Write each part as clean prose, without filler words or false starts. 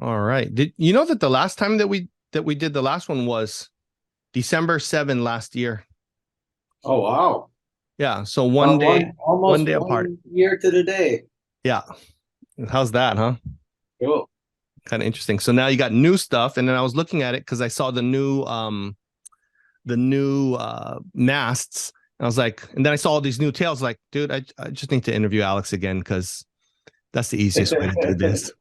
All right. Did you know that the last time that we did the last one was December 7 last year? Oh, wow. Yeah. So About one almost day apart. 1 year to the day. Yeah. How's that, huh? Cool. Kind of interesting. So now you got new stuff, and then I was looking at it because I saw the new masts. And I was like, and then I saw all these new tails. Like, dude, I just need to interview Alex again because that's the easiest way to do this.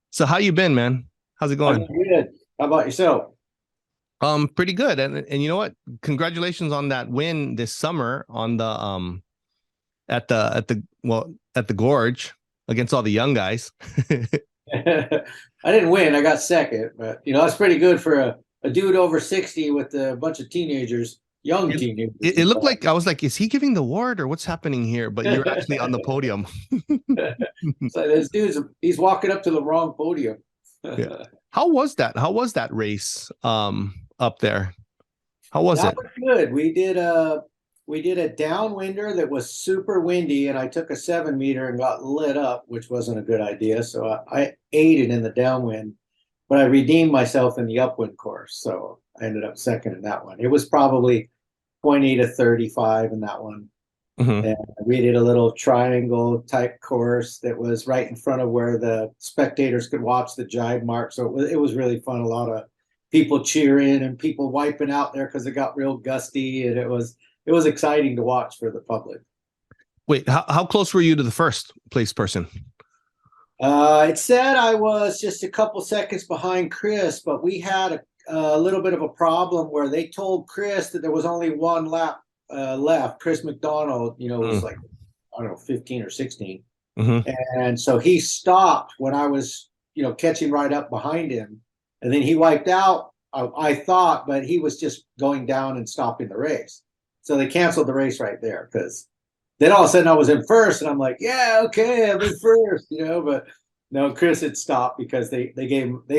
So how you been, man? How's it I'm going? good. How about yourself? Pretty good. And you know what? Congratulations on that win this summer on the at the gorge against all the young guys. I didn't win. I got second, but that's pretty good for a dude over 60 with a bunch of teenagers, young It, teenagers, it in looked fact. like I was like, is he giving the award or what's happening here? But you're actually on the podium. So this dude's he's walking up to the wrong podium. Yeah. How was that? How was that race up there? How was That it? was good. We did a downwinder that was super windy, and I took a 7 meter and got lit up, which wasn't a good idea. So I ate it in the downwind, but I redeemed myself in the upwind course. So I ended up second in that one. It was probably 20 to 35 in that one. Hmm. And we did a little triangle type course that was right in front of where the spectators could watch the jibe mark. So it was really fun. A lot of people cheering and people wiping out there because it got real gusty, and it was exciting to watch for the public. Wait, how close were you to the first place person? It said I was just a couple seconds behind Chris, but we had a little bit of a problem where they told Chris that there was only one lap left. Chris McDonald, was like, I don't know, 15 or 16. Mm-hmm. And so he stopped when I was, catching right up behind him. And then he wiped out, I thought, but he was just going down and stopping the race. So they canceled the race right there because then all of a sudden I was in first, and I'm like, yeah, okay, I'm in first, but no, Chris had stopped because they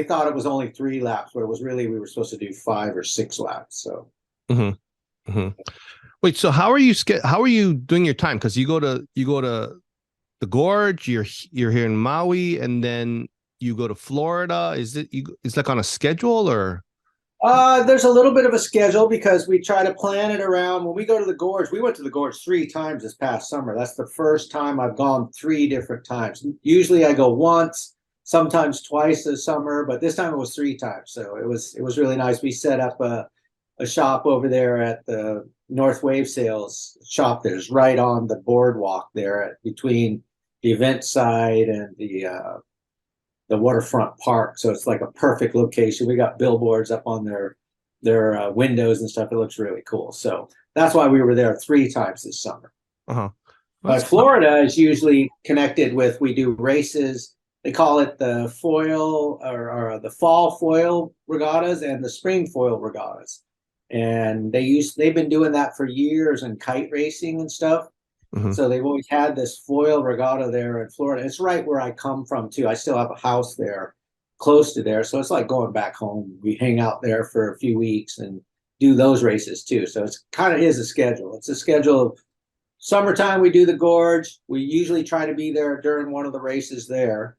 thought it was only 3 laps, but it was really we were supposed to do 5 or 6 laps. So Mm-hmm. Mm-hmm. Wait, so how are you doing your time? Because you go to the gorge, you're here in Maui, and then you go to Florida. It's like on a schedule or there's a little bit of a schedule because we try to plan it around when we go to the gorge. We went to the gorge 3 times this past summer. That's the first time I've gone 3 different times. Usually I go once, sometimes twice this summer, but this time it was 3 times. So it was really nice. We set up a shop over there at the North Wave Sales shop that's right on the boardwalk there between the event side and the waterfront park. So it's like a perfect location. We got billboards up on their windows and stuff. It looks really cool. So that's why we were there 3 times this summer. uh-huh. Well, But that's fun. Florida is usually connected with, we do races. They call it the foil or the fall foil regattas and the spring foil regattas. And they've been doing that for years in kite racing and stuff. Mm-hmm. So they've always had this foil regatta there in Florida. It's right where I come from too. I still have a house there close to there. So it's like going back home. We hang out there for a few weeks and do those races too. So it's kind of is a schedule. It's a schedule of summertime we do the gorge. We usually try to be there during one of the races there,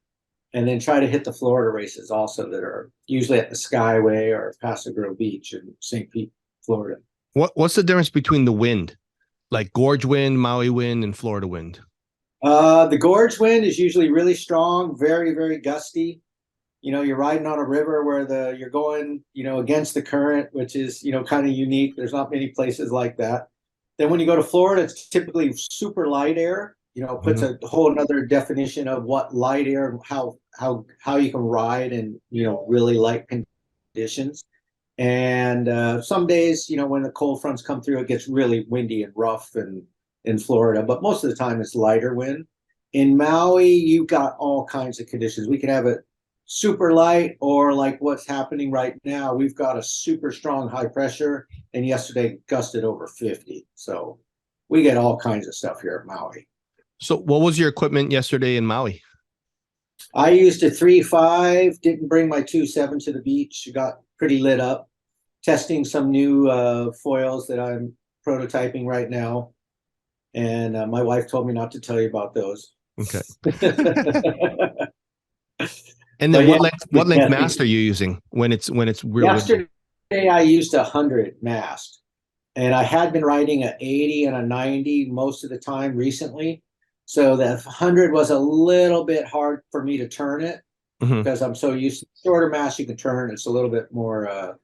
and then try to hit the Florida races also that are usually at the Skyway or Paso Grove Beach in St. Pete, Florida. What's the difference between the wind, like gorge wind, Maui wind, and Florida wind? The gorge wind is usually really strong, very, very gusty. You're riding on a river where you're going, against the current, which is, kind of unique. There's not many places like that. Then when you go to Florida, it's typically super light air. Puts Mm-hmm. a whole another definition of what light air and how you can ride in, really light conditions. And some days, when the cold fronts come through, it gets really windy and rough and in Florida, but most of the time it's lighter wind. In Maui, you've got all kinds of conditions. We can have it super light, or like what's happening right now, we've got a super strong high pressure, and yesterday gusted over 50. So we get all kinds of stuff here at Maui. So, what was your equipment yesterday in Maui? I used a 3.5, didn't bring my 2.7 to the beach, got pretty lit up, testing some new foils that I'm prototyping right now. And my wife told me not to tell you about those. Okay. And But then yeah, what length mast are you using when it's real windy? yesterday I used 100 mast, and I had been riding a 80 and a 90 most of the time recently. So the 100 was a little bit hard for me to turn it Hmm. because I'm so used to shorter mast you can turn. It's a little bit more,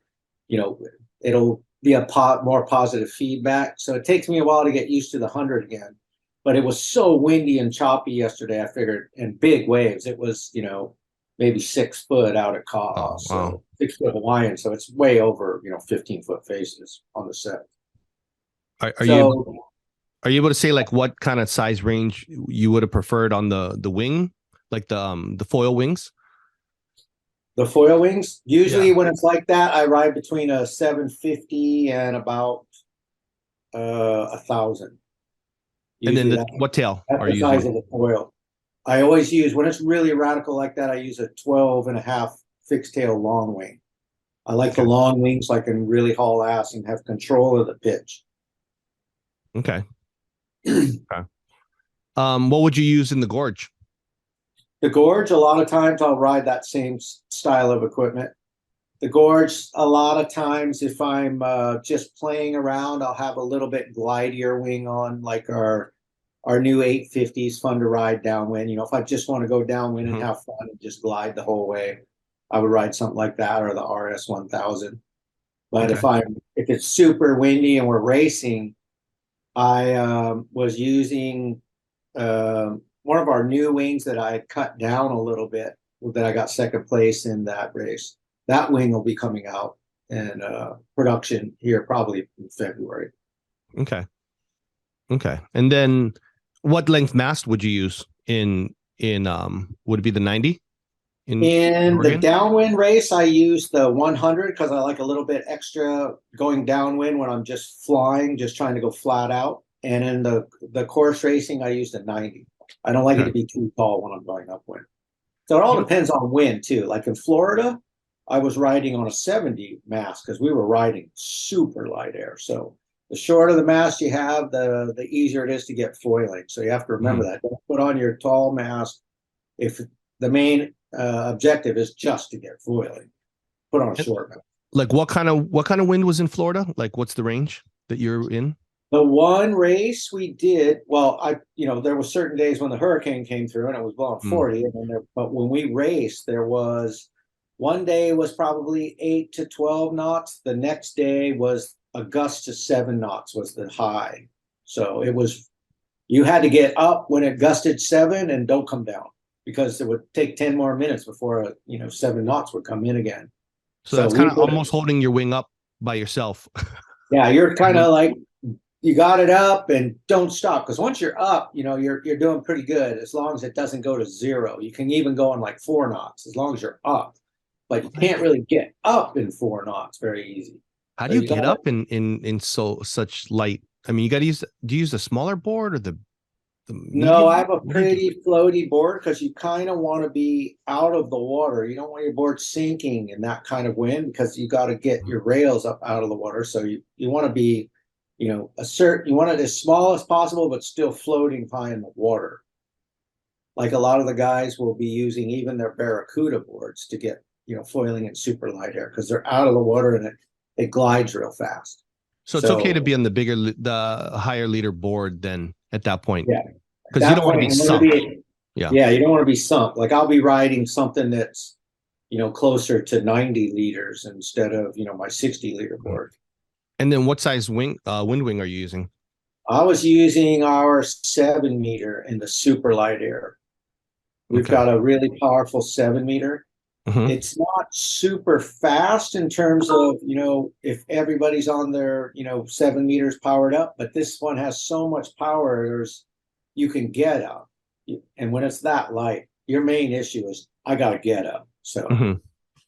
you know, it'll be a more positive feedback. So it takes me a while to get used to the 100 again. But it was so windy and choppy yesterday, I figured, and big waves. It was, maybe 6 foot out at Ka'a, Oh, wow. so 6 foot Hawaiian. So it's way over, 15-foot faces on the set. Are you So able to say like what kind of size range you would have preferred on the wing, like the foil wings? the foil wings, Yeah. usually when it's like that, I ride between a 750 and about 1,000. And then Usually what tail that's are the you size using? of the foil. I always use, when it's really radical like that, I use a 12.5 fixed tail long wing. I like the Okay. long wings so I can really haul ass and have control of the pitch. Okay. Okay. What would you use in the gorge? The gorge, a lot of times I'll ride that same style of equipment. The gorge, a lot of times if I'm just playing around, I'll have a little bit glidier wing on, like our new 850 is fun to ride downwind. If I just want to go downwind and Mhm. have fun and just glide the whole way, I would ride something like that or the RS 1000. But Okay. if it's super windy and we're racing, I was using one of our new wings that I had cut down a little bit, that I got second place in that race. That wing will be coming out in production here probably in February. Okay. Okay. And then what length mast would you use in would it be the 90 in In the Oregon? downwind race, I use the 100 because I like a little bit extra going downwind when I'm just flying, just trying to go flat out. And in the course racing, I use the 90. I don't like it Okay. to be too tall when I'm going upwind. So it all depends on wind too. Like in Florida, I was riding on a 70 mast because we were riding super light air. So the shorter the mast you have, the easier it is to get foiling. So you have to remember Mhm. that. Don't put on your tall mast if the main objective is just to get foiling. Put on a And, short mast. like what kind of wind was in Florida? Like what's the range that you're in? The one race we did, well, there were certain days when the hurricane came through and it was blowing Mm. 40, but when we raced, there was one day was probably 8 to 12 knots. The next day was a gust to 7 knots was the high. So you had to get up when it gusted 7 and don't come down because it would take 10 more minutes before 7 knots would come in again. So So that's kind we of put, almost holding your wing up by yourself. yeah, you're kind Mhm. of like, you got it up and don't stop, because once you're up, you're doing pretty good as long as it doesn't go to 0. You can even go in like 4 knots as long as you're up, but you can't really get up in 4 knots very easy. How So do you you get got to. up in such light? I mean, you got to use. Do you use the smaller board or the No, medium? I have a What do you do? pretty floaty board because you kind of want to be out of the water. You don't want your board sinking in that kind of wind because you got to get your rails up out of the water. So you want to be, you want it as small as possible, but still floating high in the water. Like a lot of the guys will be using even their Barracuda boards to get, foiling in super light air because they're out of the water and it glides real fast. So it's okay to So be on the higher leader board then at that point yeah, at because you that don't want to point be you want to sunk. be, Yeah. yeah, you don't want to be sunk. Like I'll be riding something that's, closer to 90 liters instead of, my 60-liter Mhm. board. And then what size wind wing are you using? I was using our 7 meter in the super light air. We've Okay. got a really powerful 7 meter. Hmm. It's not super fast in terms of, if everybody's on their, 7 meters powered up, but this one has so much power, you can get up. And when it's that light, your main issue is I got to get up. So Hmm.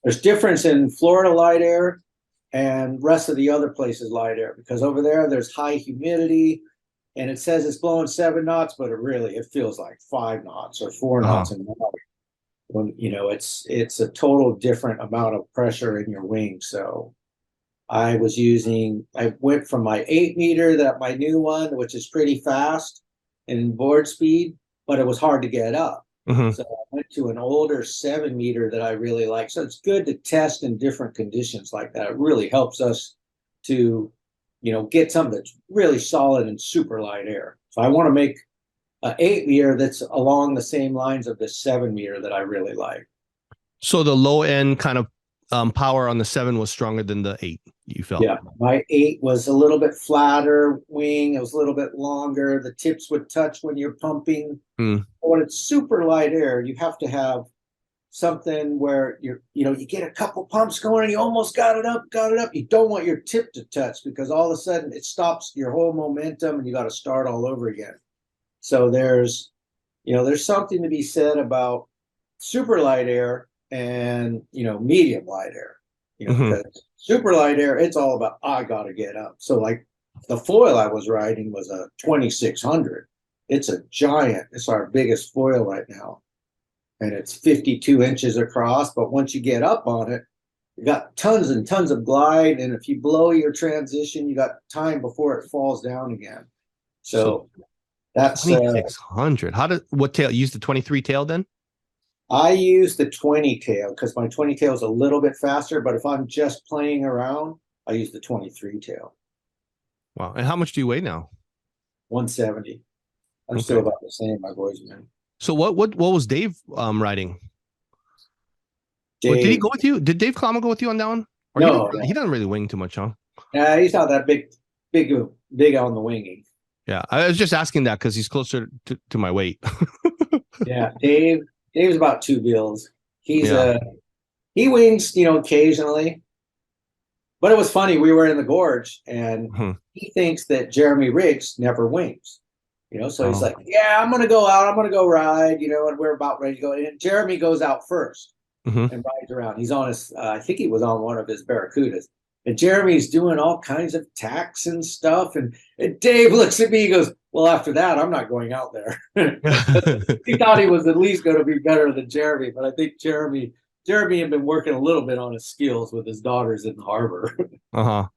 there's difference in Florida light air and rest of the other places light air, because over there's high humidity and it says it's blowing 7 knots, but it feels like 5 knots or 4 knots. Uh-huh. And when it's a total different amount of pressure in your wing. So I went from my 8 meter, that my new one, which is pretty fast in board speed, but it was hard to get up. Hmm. So I went to an older 7 meter that I really like. So it's good to test in different conditions like that. It really helps us to, get something that's really solid and super light air. So I want to make an 8 meter that's along the same lines of the 7 meter that I really like. So the low end kind of power on the 7 was stronger than the 8, you felt? Yeah, my 8 was a little bit flatter wing. It was a little bit longer. The tips would touch when you're pumping. Mm. When it's super light air, you have to have something where you get a couple pumps going and you almost got it up. You don't want your tip to touch because all of a sudden it stops your whole momentum and you got to start all over again. So there's something to be said about super light air and medium light air. Hmm. Because super light air, it's all about I gotta get up. So like the foil I was riding was a 2600. It's a giant. It's our biggest foil right now, and it's 52 inches across. But once you get up on it, you got tons and tons of glide, and if you blow your transition, you got time before it falls down again. So So that's 2600. What tail? Use the 23 tail then? I use the 20 tail because my 20 tail is a little bit faster, but if I'm just playing around, I use the 23 tail. Wow. And how much do you weigh now? 170. I'm still Okay. about the same, my boys, man. So what was Dave riding? Or did he Dave, go with you? Did Dave Klama go with you on that one? Or no, he doesn't really wing too much, huh? he's not that big on the winging. Yeah. I was just asking that because he's closer to my weight. Yeah, Dave's about 2 bills. He's Yeah. he wings, occasionally. But it was funny. We were in the gorge, and Hmm. he thinks that Jeremy Riggs never wings. So he's Oh. like, "Yeah, I'm gonna go out. I'm gonna go ride." And we're about ready to go. And Jeremy goes out first Hmm. and rides around. He's on his, I think he was on one of his Barracudas, and Jeremy's doing all kinds of tacks and stuff. And Dave looks at me. He goes, "Well, after that, I'm not going out there." He thought he was at least going to be better than Jeremy, but I think Jeremy had been working a little bit on his skills with his daughters in the harbor. Uh-huh.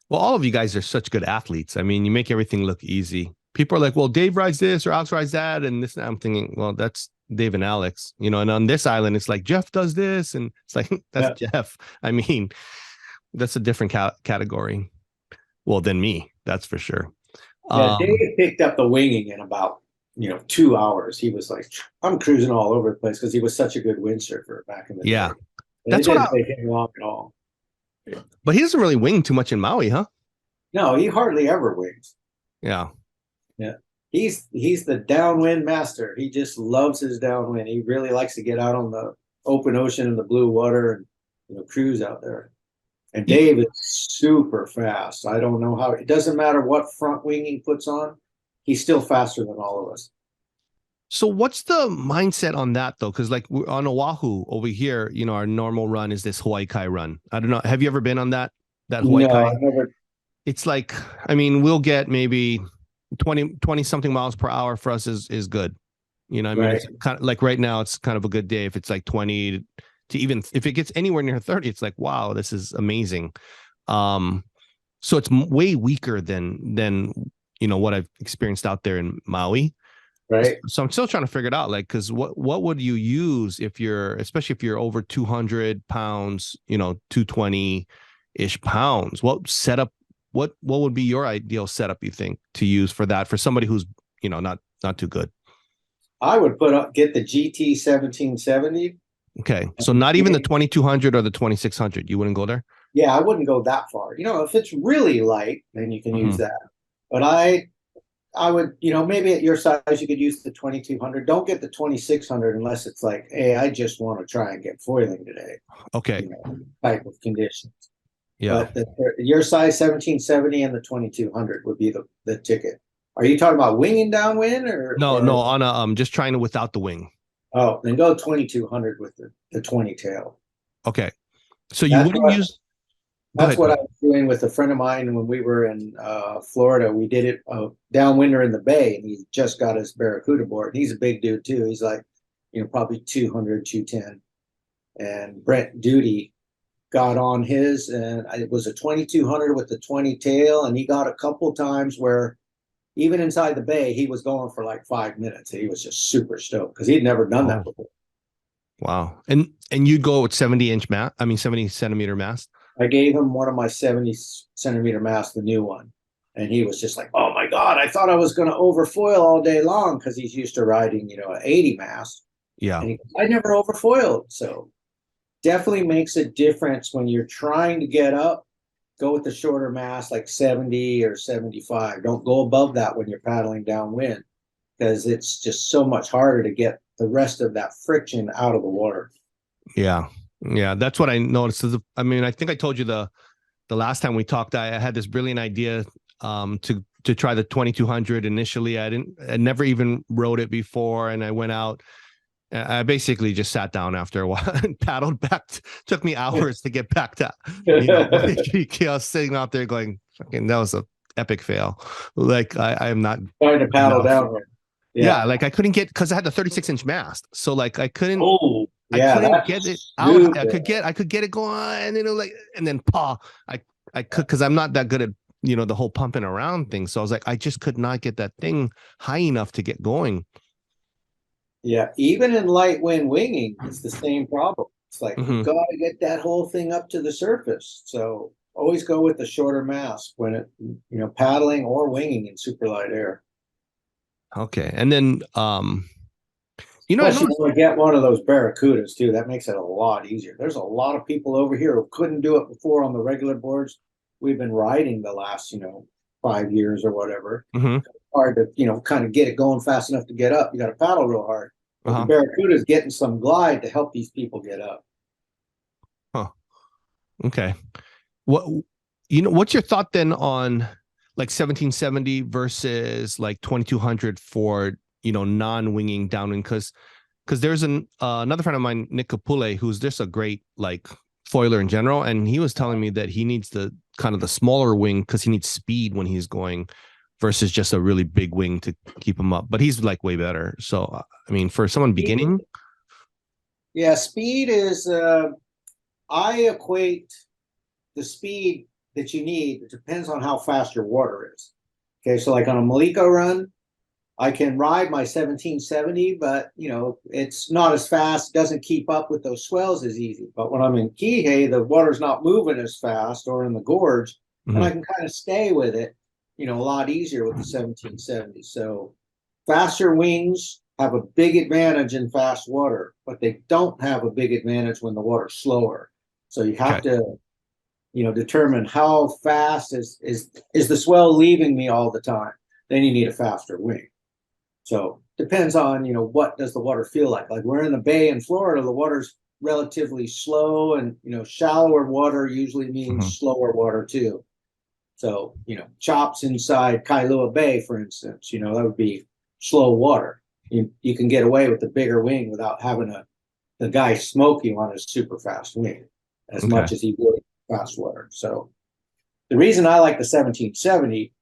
Well, all of you guys are such good athletes. I mean, you make everything look easy. People are like, well, Dave rides this or Alex rides that. And this, I'm thinking, well, that's Dave and Alex, and on this island, it's like Jeff does this. And it's like, that's Yeah. Jeff. I mean, that's a different category. Well, than me, that's for sure. Yeah, Um, Dave picked up the winging in about 2 hours. He was like, I'm cruising all over the place because he was such a good windsurfer back in the yeah, day. And it that's what didn't take him long at all. but he doesn't really wing too much in Maui, huh? No, he hardly ever wings. Yeah. Yeah. He's the downwind master. He just loves his downwind. He really likes to get out on the open ocean and the blue water and cruise out there. And Dave is super fast. I don't know how. It doesn't matter what front wing he puts on. He's still faster than all of us. So what's the mindset on that though? Because like we're on Oahu over here, our normal run is this Hawaii Kai run. I don't know. Have you ever been on that Hawaii No, Kai? I never. It's like, I mean, we'll get maybe 20 something miles per hour for us is good. I mean, Right. it's kind of like right now, it's kind of a good day. If it's like 20 to even if it gets anywhere near 30, it's like, wow, this is amazing. So it's way weaker than what I've experienced out there in Maui. Right. So I'm still trying to figure it out. Like, because what would you use especially if you're over 200 pounds, 220 ish pounds? What setup? What would be your ideal setup, you think, to use for that for somebody who's not too good? I would get the GT 1770. Okay, so not even the 2200 or the 2600. You wouldn't go there. Yeah, I wouldn't go that far. If it's really light, then you can use that. But I would, maybe at your size, you could use the 2200. Don't get the 2600 unless it's like, hey, I just want to try and get foiling today. Okay. Type of conditions. Yeah. But your size 1770 and the 2200 would be the ticket. Are you talking about winging downwind or No, on a just trying to without the wing. Oh, then go 2200 with the 20 tail. Okay. So you wouldn't use. That's what I was doing with a friend of mine when we were in Florida. We did it downwinder in the bay, and he just got his Barracuda board. He's a big dude too. He's like, probably 200, 210. And Brent Duty got on his, and it was a 2200 with the 20 tail, and he got a couple times where even inside the bay, he was going for like 5 minutes. He was just super stoked because he'd never done that before. Wow. And you'd go with 70-inch mast, 70-centimeter mast? I gave him one of my 70-centimeter masts, the new one. And he was just like, oh my God, I thought I was going to overfoil all day long because he's used to riding, an 80 mast. Yeah. And I never overfoiled. So definitely makes a difference when you're trying to get up. Go with the shorter mast, like 70 or 75. Don't go above that when you're paddling downwind because it's just so much harder to get the rest of that friction out of the water. Yeah. Yeah. That's what I noticed. I mean, I think I told you the last time we talked, I had this brilliant idea to try the 2200 initially. I never even rode it before. And I went out. I basically just sat down after a while and paddled back. Took me hours to get back to, I was sitting out there going, fucking, that was an epic fail. Like I am not trying to paddle down. Yeah. Like I couldn't get, because I had the 36-inch mast. So like I couldn't, yeah, I couldn't get it out. I could get it going, and then I could, because I'm not that good at, the whole pumping around thing. So I was like, I just could not get that thing high enough to get going. Yeah, even in light wind winging, it's the same problem. It's like you got to get that whole thing up to the surface. So always go with the shorter mast when it, paddling or winging in super light air. Okay, and then Especially when you get one of those barracudas too. That makes it a lot easier. There's a lot of people over here who couldn't do it before on the regular boards we've been riding the last 5 years or whatever. Hard to kind of get it going fast enough to get up. You got to paddle real hard. The barracuda is getting some glide to help these people get up. Okay. What's your thought then on like 1770 versus like 2200 for non-winging downwind? Because there's another friend of mine, Nick Capule, who's just a great like foiler in general, and he was telling me that he needs the kind of the smaller wing because he needs speed when he's going versus just a really big wing to keep him up. But he's like way better. So I mean, for someone beginning, yeah, speed is I equate the speed that you need. It depends on how fast your water is. Okay, so like on a Maliko run, I can ride my 1770, but it's not as fast, doesn't keep up with those swells as easy. But when I'm in Kihei, the water's not moving as fast, or in the gorge, and I can kind of stay with it, a lot easier with the 1770. So faster wings have a big advantage in fast water, but they don't have a big advantage when the water's slower. So you have to, determine how fast is the swell leaving me all the time. Then you need a faster wing. So depends on, what does the water feel like? Like we're in the bay in Florida, the water's relatively slow, and, shallower water usually means slower water too. So, chops inside Kailua Bay, for instance, that would be slow water. You can get away with the bigger wing without having the guy smoke you on his super fast wing as much as he would fast water. So the reason I like the 1770,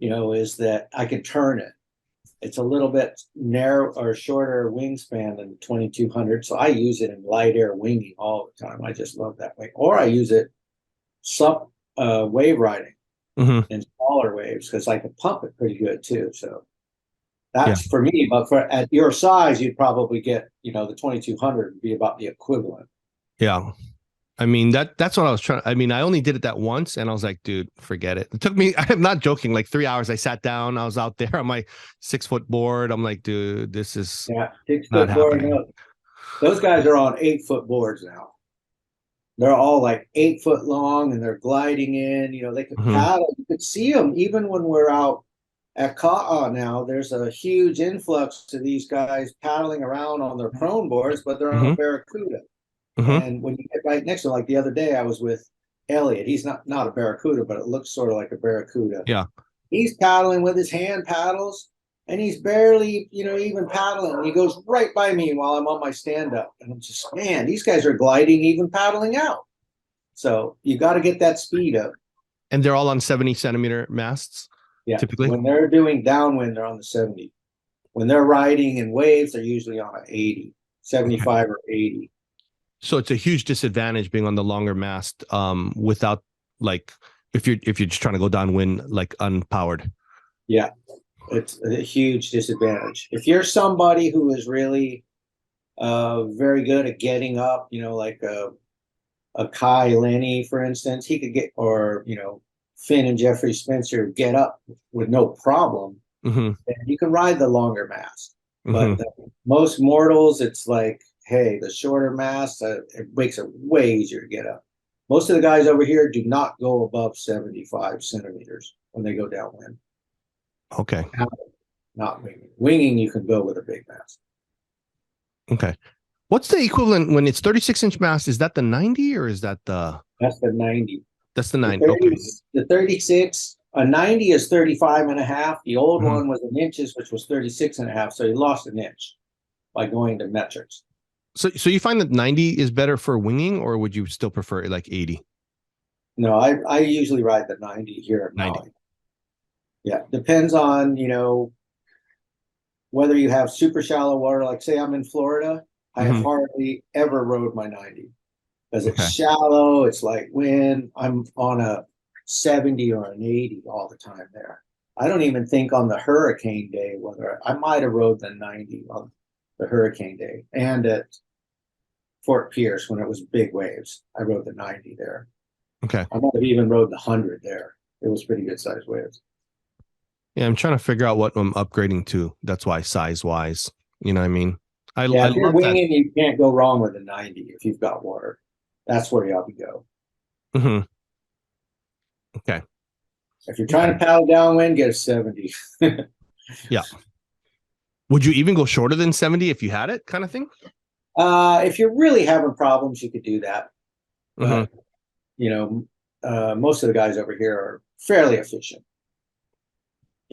is that I can turn it. It's a little bit narrow or shorter wingspan than the 2200. So I use it in light air winging all the time. I just love that wing. Or I use it wave riding in smaller waves because I can pump it pretty good too. So that's for me. But at your size, you'd probably get, the 2200 would be about the equivalent. Yeah. I mean, that's what I was trying. I mean, I only did it that once and I was like, dude, forget it. It took me, I'm not joking, like 3 hours. I sat down, I was out there on my 6-foot board. I'm like, dude, this is 6-foot board. Those guys are on 8-foot boards now. They're all like 8 foot long and they're gliding in, they can paddle. You could see them even when we're out at Ka'a now. There's a huge influx to these guys paddling around on their prone boards, but they're on a barracuda. And when you get right next to them, like the other day, I was with Elliot. He's not a barracuda, but it looks sort of like a barracuda. Yeah. He's paddling with his hand paddles, and he's barely, even paddling. And he goes right by me while I'm on my stand-up. And I'm just, man, these guys are gliding, even paddling out. So you got to get that speed up. And they're all on 70-centimeter masts? Yeah. Typically? When they're doing downwind, they're on the 70. When they're riding in waves, they're usually on an 80, 75 or 80. So it's a huge disadvantage being on the longer mast without, like, if you're just trying to go downwind, like unpowered. Yeah. It's a huge disadvantage. If you're somebody who is really very good at getting up, like a Kai Lenny, for instance, he could get, or Finn and Jeffrey Spencer get up with no problem. Mm-hmm. And you can ride the longer mast. Mm-hmm. But most mortals, it's like, hey, the shorter mast, it makes it way easier to get up. Most of the guys over here do not go above 75 centimeters when they go downwind. Okay. Not winging. Winging, you can go with a big mast. Okay. What's the equivalent when it's 36-inch mast? Is that the 90 or is that the? That's the 90. That's the 90. The 30, Okay. The 36, a 90 is 35 and a half. The old Mhm. one was in inches, which was 36 and a half. So you lost an inch by going to metrics. So you find that 90 is better for winging, or would you still prefer like 80? No, I usually ride the 90 here at 90. Maui. Yeah, depends on, whether you have super shallow water. Like say I'm in Florida, I Mhm. hardly ever rode my 90 because it's Okay. shallow, it's light wind. I'm on a 70 or an 80 all the time there. I don't even think on the hurricane day whether I might have rode the 90 on the hurricane day, and at Fort Pierce when it was big waves, I rode the 90 there. Okay. I might have even rode the 100 there. It was pretty good sized waves. Yeah, I'm trying to figure out what I'm upgrading to. That's why size wise, you know what I mean? I If you're love that. winging, you can't go wrong with a 90 if you've got water. That's where you ought to go. Mhm. Okay. If you're trying to paddle downwind, get a 70. Yeah. Would you even go shorter than 70 if you had it, kind of thing? If you're really having problems, you could do that. Mhm. But most of the guys over here are fairly efficient.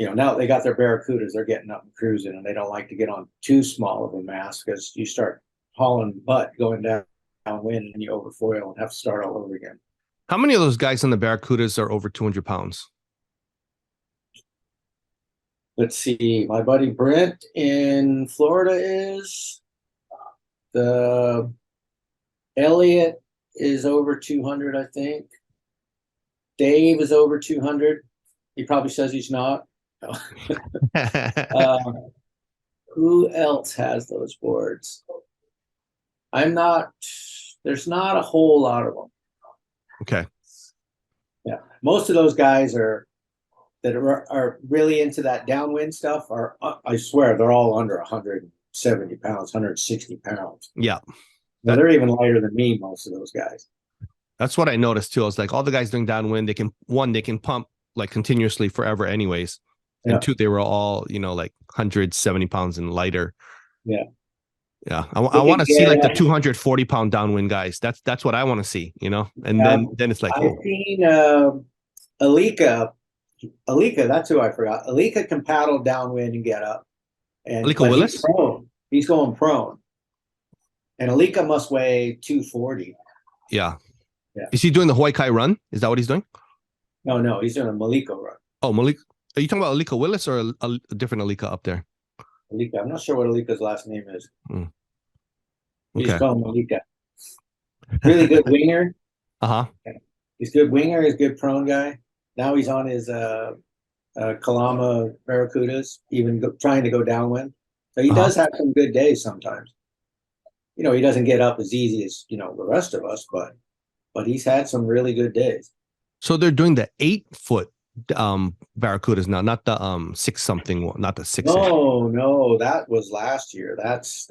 Now they got their Barracudas, they're getting up and cruising, and they don't like to get on too small of a mast because you start hauling butt going downwind and you overfoil and have to start all over again. How many of those guys in the Barracudas are over 200 pounds? Let's see. My buddy Brent in Florida is. The Elliot is over 200, I think. Dave is over 200. He probably says he's not. Who else has those boards? There's not a whole lot of them. Okay. Yeah. Most of those guys that are really into that downwind stuff I swear, they're all under 170 pounds, 160 pounds. Yeah. They're even lighter than me, most of those guys. That's what I noticed too. I was like, all the guys doing downwind, they can pump like continuously forever anyways. And Yeah. two, they were all, like 170 pounds and lighter. Yeah. Yeah. I want to see like the 240-pound downwind guys. That's what I want to see, and then it's like, I've seen Alika, that's who I forgot. Alika can paddle downwind and get up. Alika Willis? He's prone. He's going prone. And Alika must weigh 240. Yeah. Yeah. Is he doing the Hawaii Kai run? Is that what he's doing? No, he's doing a Maliko run. Oh, Malik. Are you talking about Alika Willis or a different Alika up there? Alika. I'm not sure what Alika's last name is. Okay. He's called Alika. Really good winger. Uh-huh. He's good winger. He's a good prone guy. Now he's on his Kalama Barracudas, even trying to go downwind. So he does have some good days sometimes. He doesn't get up as easy as, the rest of us, but he's had some really good days. So they're doing the 8-foot Barracudas now, not the 6-something, not the 6. No, that was last year. That's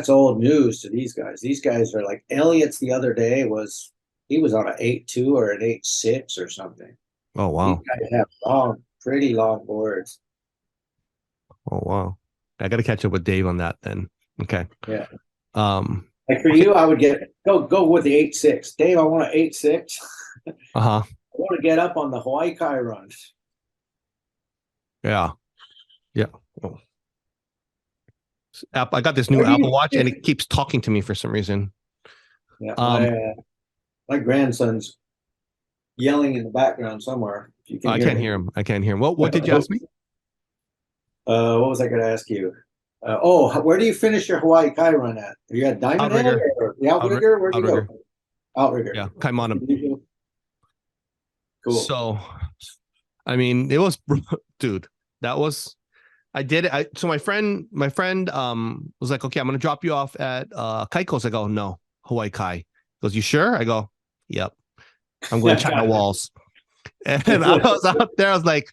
old news to these guys. These guys are like Elliot's the other day he was on an 8.2 or an 8.6 or something. Oh wow. These guys have pretty long boards. Oh wow. I gotta catch up with Dave on that then. Okay. Yeah. Like for you, I would go with the 8.6. Dave, I want an 8.6. Uh-huh. I want to get up on the Hawaii Kai run. Yeah. Yeah. Oh. I got this new Apple Watch and it keeps talking to me for some reason. Yeah. My grandson's yelling in the background somewhere. I can't hear him. I can't hear him. What did you ask me? What was I going to ask you? Where do you finish your Hawaii Kai run at? Are you at Diamond Head or the Outrigger? Where'd you go? Outrigger. Yeah, Kaimana. Cool. So, I mean, it was, dude, I did it. So my friend was like, okay, I'm gonna drop you off at Kaiko's. I go, no, Hawaii Kai. He goes, you sure? I go, yep. I'm going to China Walls. And I was out there, I was like,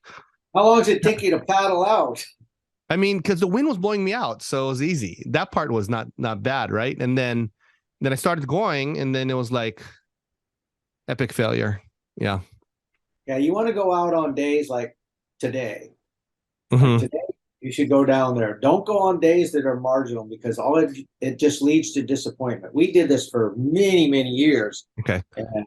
how long does it take you to paddle out? I mean, because the wind was blowing me out, so it was easy. That part was not bad, right? And then I started going, and then it was like epic failure. Yeah. Yeah, you want to go out on days like today. Mm-hmm. Like today, you should go down there. Don't go on days that are marginal because it just leads to disappointment. We did this for many, many years. Okay. And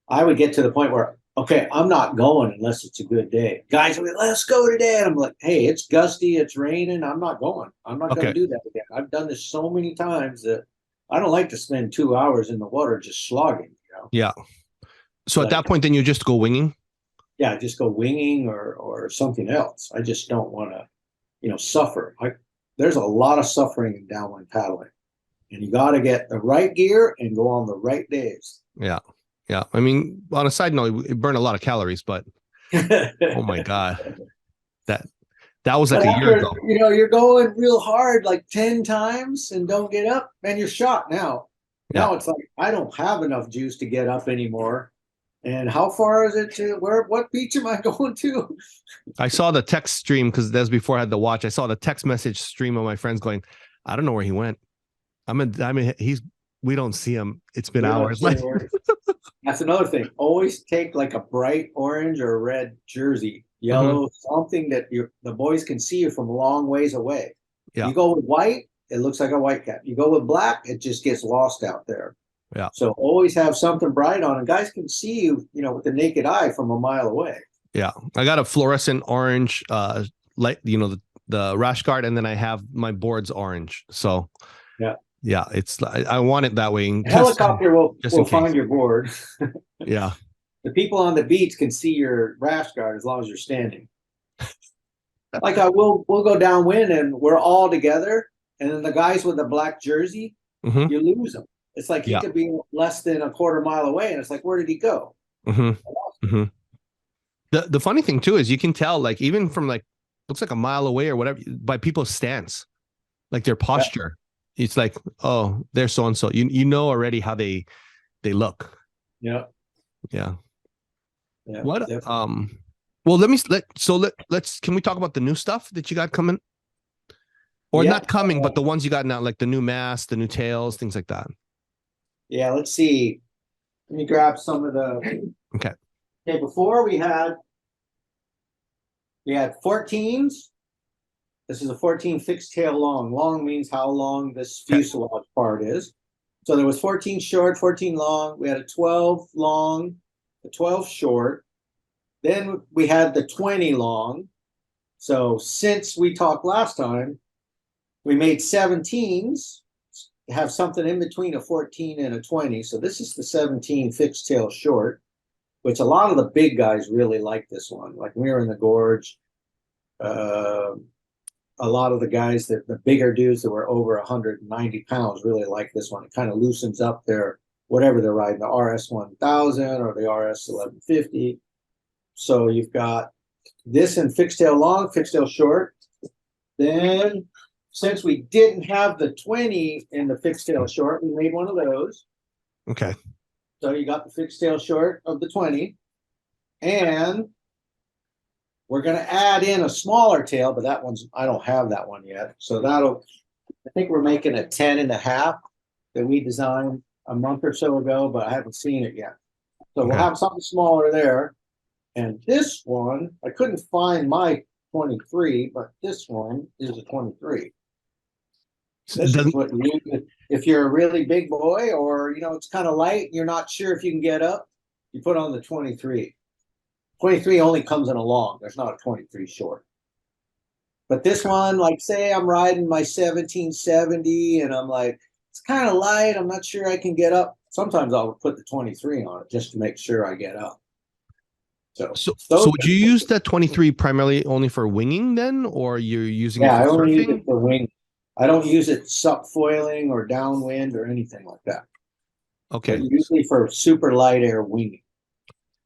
I would get to the point where, okay, I'm not going unless it's a good day. Guys would be, let's go today. And I'm like, hey, it's gusty, it's raining. I'm not going. I'm not going to do that again. I've done this so many times that I don't like to spend 2 hours in the water just slogging, you know? Yeah. So at that point, then you just go winging? Yeah, just go winging or something else. I just don't want to, suffer. There's a lot of suffering in downwind paddling. And you got to get the right gear and go on the right days. Yeah. Yeah. I mean, on a side note, it burned a lot of calories, but oh my God. That was like a year ago. You're going real hard like 10 times and don't get up, and you're shot now. Now it's like, I don't have enough juice to get up anymore. And how far is it to what beach am I going to? I saw the text stream because that's before I had the watch. I saw the text message stream of my friends going, I don't know where he went. We don't see him. It's been hours. That's another thing. Always take like a bright orange or red jersey, yellow, something that the boys can see you from a long ways away. Yeah. You go with white, it looks like a white cap. You go with black, it just gets lost out there. Yeah. So always have something bright on, and guys can see you, with the naked eye from a mile away. Yeah. I got a fluorescent orange, light, the rash guard, and then I have my boards orange. So yeah, it's I want it that way. A helicopter will find your board. Yeah. The people on the beach can see your rash guard as long as you're standing. Like we'll go downwind and we're all together, and then the guys with the black jersey, you lose them. It's like he could be less than a quarter mile away, and it's like, where did he go? The funny thing too is you can tell, like, even from like looks like a mile away or whatever, by people's stance, like their posture. Yeah. It's like, oh, they're so and so. You know already how they look. Yeah. What? Definitely. Well, let's can we talk about the new stuff that you got coming? Or not coming, but the ones you got now, like the new masts, the new tails, things like that. Yeah, let's see. Let me grab some of the. Okay. Okay, before we had 14s. This is a 14 fixed tail long. Long means how long this fuselage part is. So there was 14 short, 14 long. We had a 12 long, a 12 short. Then we had the 20 long. So since we talked last time, we made 17s, have something in between a 14 and a 20. So this is the 17 fixed tail short, which a lot of the big guys really like this one. Like we were in the gorge. A lot of the guys, the bigger dudes that were over 190 pounds really like this one. It kind of loosens up their, whatever they're riding, the RS 1000 or the RS 1150. So you've got this in fixed tail long, fixed tail short. Then since we didn't have the 20 in the fixed tail short, we made one of those. Okay. So you got the fixed tail short of the 20. And we're going to add in a smaller tail, but I don't have that one yet. So I think we're making a 10.5 that we designed a month or so ago, but I haven't seen it yet. So we'll have something smaller there. And this one, I couldn't find my 23, but this one is a 23. This is what if you're a really big boy, or it's kind of light and you're not sure if you can get up, you put on the 23. 23 only comes in a long. There's not a 23 short. But this one, like say I'm riding my 1770 and I'm like, it's kind of light, I'm not sure I can get up. Sometimes I'll put the 23 on it just to make sure I get up. So would you use that 23 primarily only for winging then, or you're using it for I only surfing? use it for winging. I don't use it sup foiling or downwind or anything like that. Okay. But usually for super light air winging.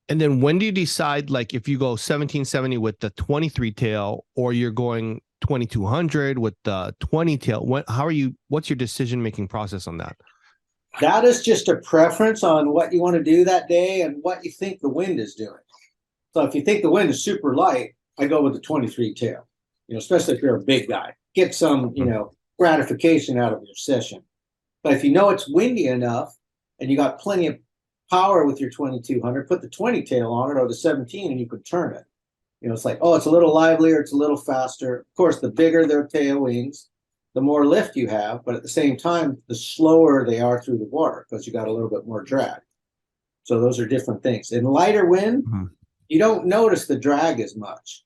And then when do you decide, like, if you go 1770 with the 23 tail, or you're going 2200 with the 20 tail? What's your decision making process on that? That is just a preference on what you want to do that day and what you think the wind is doing. So if you think the wind is super light, I go with the 23 tail, especially if you're a big guy. Get some, gratification out of your session. But if you know it's windy enough and you got plenty of power with your 2200, put the 20 tail on it or the 17 and you could turn it. It's like, oh, it's a little livelier, it's a little faster. Of course, the bigger their tail wings, the more lift you have, but at the same time, the slower they are through the water because you got a little bit more drag. So those are different things. In lighter wind, you don't notice the drag as much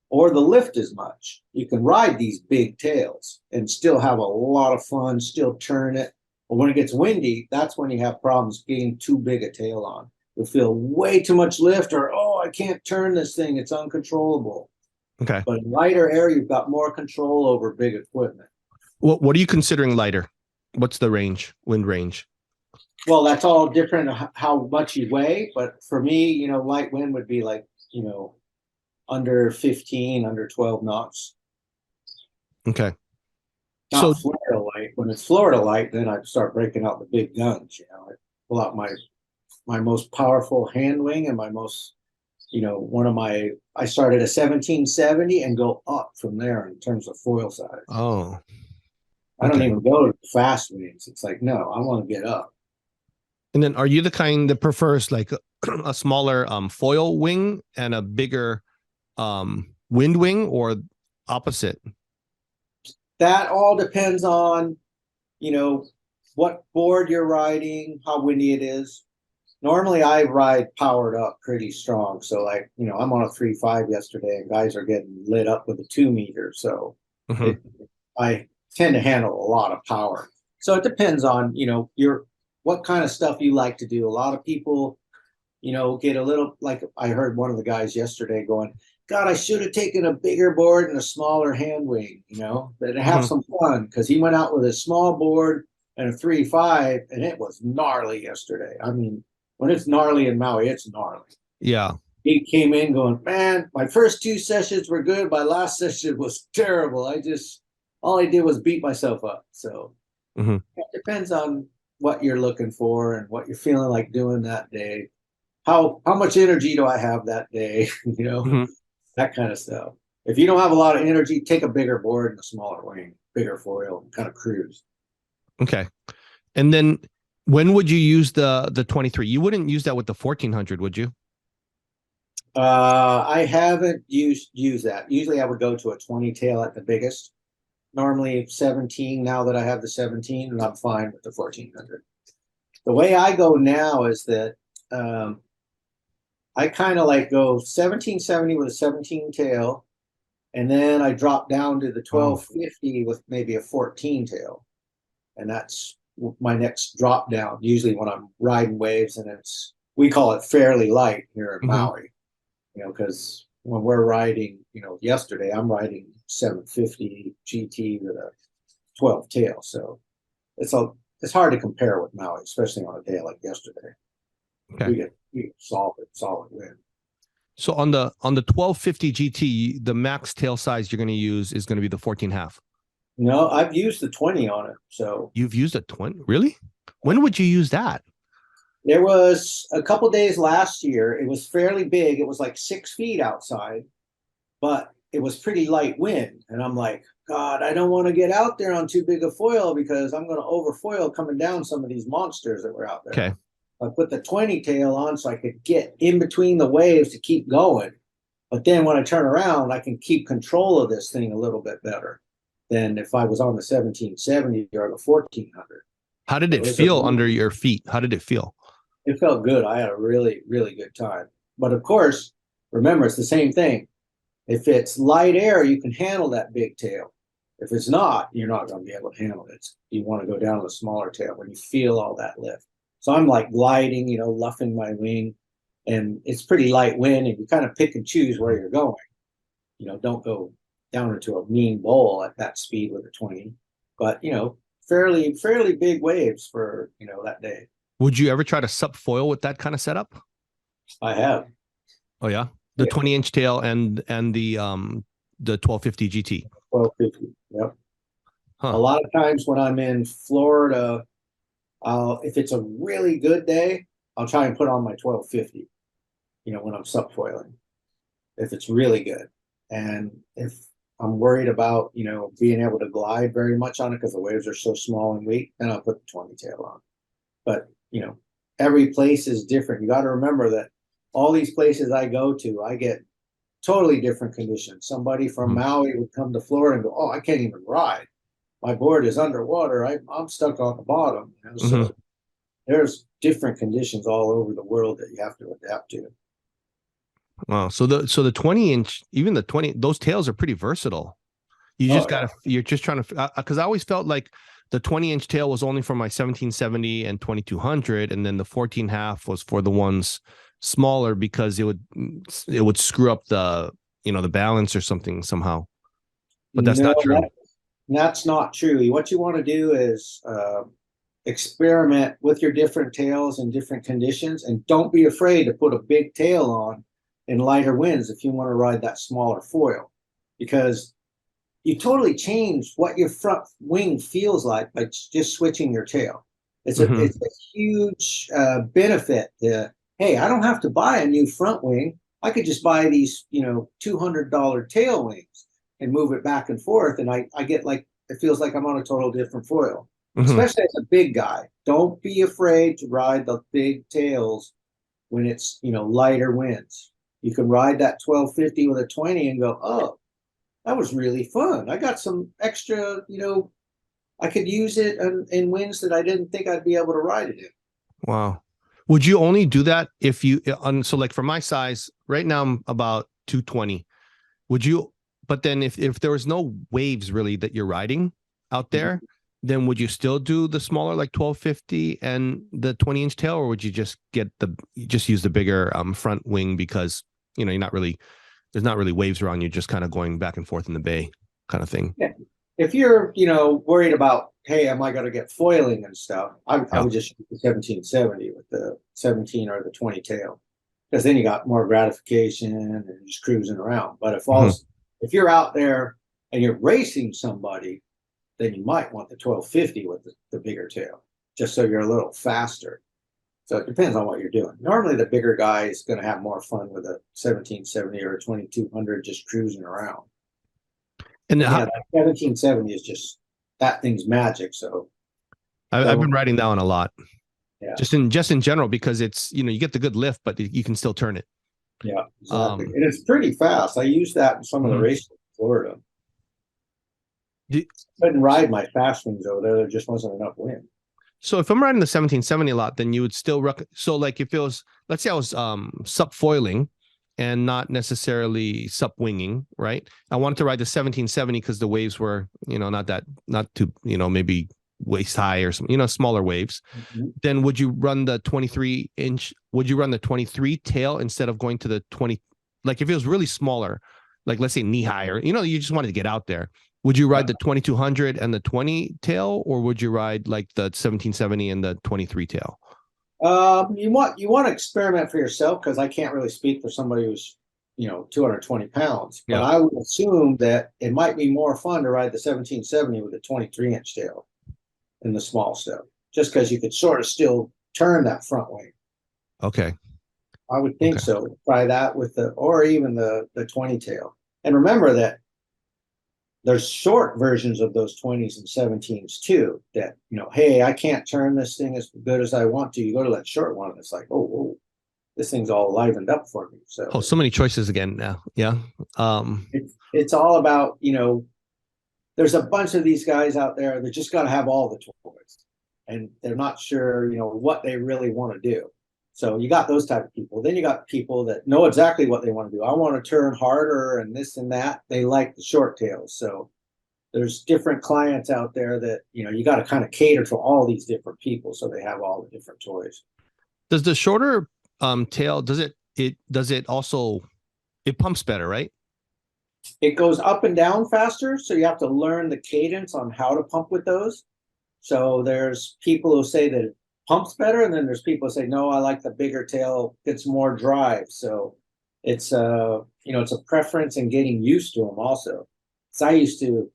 or the lift as much. You can ride these big tails and still have a lot of fun, still turn it. But when it gets windy, that's when you have problems getting too big a tail on. You'll feel way too much lift, or, oh, I can't turn this thing, it's uncontrollable. Okay. But in lighter air, you've got more control over big equipment. What are you considering lighter? What's the wind range? Well, that's all different how much you weigh. But for me, light wind would be like, under 15, under 12 knots. Okay. Not Florida light. When it's Florida light, then I'd start breaking out the big guns. I pull out my most powerful hand wing and my most, I start at a 1770 and go up from there in terms of foil size. Oh, I don't even go to fast wings. It's like, no, I want to get up. And then are you the kind that prefers like a smaller foil wing and a bigger wind wing, or opposite? That all depends on, what board you're riding, how windy it is. Normally I ride powered up pretty strong. So like, I'm on a 3.5 yesterday and guys are getting lit up with a 2 meter. So I tend to handle a lot of power. So it depends on, what kind of stuff you like to do. A lot of people, get a little, like I heard one of the guys yesterday going, God, I should have taken a bigger board and a smaller hand wing, but have some fun, because he went out with a small board and a 3.5 and it was gnarly yesterday. I mean, when it's gnarly in Maui, it's gnarly. Yeah. He came in going, man, my first 2 sessions were good. My last session was terrible. All I did was beat myself up. So it depends on what you're looking for and what you're feeling like doing that day. How much energy do I have that day? That kind of stuff. If you don't have a lot of energy, take a bigger board and a smaller wing, bigger foil, and kind of cruise. Okay. And then when would you use the 23? You wouldn't use that with the 1400, would you? I haven't used that. Usually I would go to a 20 tail at the biggest. Normally 17 now that I have the 17, and I'm fine with the 1400. The way I go now is that I kind of like go 1770 with a 17 tail, and then I drop down to the 1250 with maybe a 14 tail. And that's my next drop down, usually when I'm riding waves, and we call it fairly light here in Maui, because when we're riding, yesterday I'm riding 750 GT with a 12 tail. So it's hard to compare with Maui, especially on a day like yesterday. Okay. We get solid wind. So on the 1250 GT, the max tail size you're going to use is going to be the 14.5. No, I've used the 20 on it. So you've used a 20? Really? When would you use that? There was a couple days last year. It was fairly big. It was like 6 feet outside, but it was pretty light wind. And I'm like, God, I don't want to get out there on too big a foil because I'm going to overfoil coming down some of these monsters that were out there. Okay. I put the 20 tail on so I could get in between the waves to keep going. But then when I turn around, I can keep control of this thing a little bit better than if I was on the 1770 or the 1400. How did it feel under your feet? How did it feel? It felt good. I had a really, really good time. But of course, remember, it's the same thing. If it's light air, you can handle that big tail. If it's not, you're not going to be able to handle it. You want to go down to the smaller tail when you feel all that lift. So I'm like gliding, luffing my wing, and it's pretty light wind, and you kind of pick and choose where you're going. Don't go down into a mean bowl at that speed with a 20, but fairly big waves for that day. Would you ever try to subfoil with that kind of setup? I have. Oh yeah, the 20-inch tail and the 1250 GT. 1250. Yep. A Huh. lot of times when I'm in Florida, if it's a really good day, I'll try and put on my 1250, when I'm subfoiling, if it's really good. And if I'm worried about, being able to glide very much on it because the waves are so small and weak, then I'll put the 20 tail on. But, every place is different. You got to remember that all these places I go to, I get totally different conditions. Somebody from Maui would come to Florida and go, "Oh, I can't even ride. My board is underwater. I'm stuck on the bottom." So there's different conditions all over the world that you have to adapt to. Wow. So the 20-inch, even the 20, those tails are pretty versatile. You just gotta, you're just trying to, because I always felt like the 20-inch tail was only for my 1770 and 2200, and then the 14.5 was for the ones smaller because it would screw up the the balance or something somehow. But that's not true. That's not true. What you want to do is experiment with your different tails in different conditions, and don't be afraid to put a big tail on in lighter winds if you want to ride that smaller foil, because you totally change what your front wing feels like by just switching your tail. It's a huge benefit. Hey, I don't have to buy a new front wing. I could just buy these, $200 tail wings and move it back and forth, and I get like, it feels like I'm on a total different foil. Especially as a big guy. Don't be afraid to ride the big tails when it's, lighter winds. You can ride that 1250 with a 20 and go, "Oh, that was really fun. I got some extra, I could use it in winds that I didn't think I'd be able to ride it in." Wow. Would you only do that if you, so like for my size, right now I'm about 220. Would you, but then if there was no waves really that you're riding out there, then would you still do the smaller, like 1250 and the 20-inch tail, or would you just use the bigger front wing because, you're not really, there's not really waves around you, just kind of going back and forth in the bay kind of thing? Yeah. If you're, worried about, hey, am I going to get foiling and stuff, I would just use the 1770 with the 17 or the 20 tail, because then you got more gratification and just cruising around. But if you're out there and you're racing somebody, then you might want the 1250 with the bigger tail, just so you're a little faster. So it depends on what you're doing. Normally, the bigger guy is going to have more fun with a 1770 or a 2200 just cruising around. And that 1770 is just, that thing's magic. So I've been riding that one a lot. Yeah. Just in general, because it's, you get the good lift, but you can still turn it. Yeah, exactly. And it's pretty fast. I use that in some of the races in Florida. Couldn't ride my fast wings over there. There just wasn't enough wind. So if I'm riding the 1770 a lot, then you would still so like if it was, let's say I was sup foiling and not necessarily sup winging, right? I wanted to ride the 1770 because the waves were, not too, maybe waist high or some, smaller waves. Then would you run the 23-inch? Would you run the 23 tail instead of going to the 20? Like if it was really smaller, like let's say knee high, or you just wanted to get out there. Would you ride the 2200 and the 20 tail, or would you ride like the 1770 and the 23 tail? You want to experiment for yourself, because I can't really speak for somebody who's 220 pounds. But I would assume that it might be more fun to ride the 1770 with a 23-inch tail than the small stuff, just because you could sort of still turn that front wing. Okay. I would think so. Try that with or even the 20 tail. And remember that there's short versions of those 20s and 17s too, that, hey, I can't turn this thing as good as I want to. You go to that short one and it's like, oh, this thing's all livened up for me. So many choices again now. Yeah. It's all about, there's a bunch of these guys out there that just got to have all the toys, and they're not sure, what they really want to do. So you got those type of people. Then you got people that know exactly what they want to do. I want to turn harder and this and that. They like the short tails. So there's different clients out there that, you got to kind of cater to all these different people, so they have all the different toys. Does the shorter tail, does it also, it pumps better, right? It goes up and down faster, so you have to learn the cadence on how to pump with those. So there's people who say that pumps better, and then there's people who say, no, I like the bigger tail, gets more drive. So it's it's a preference and getting used to them also. So I used to,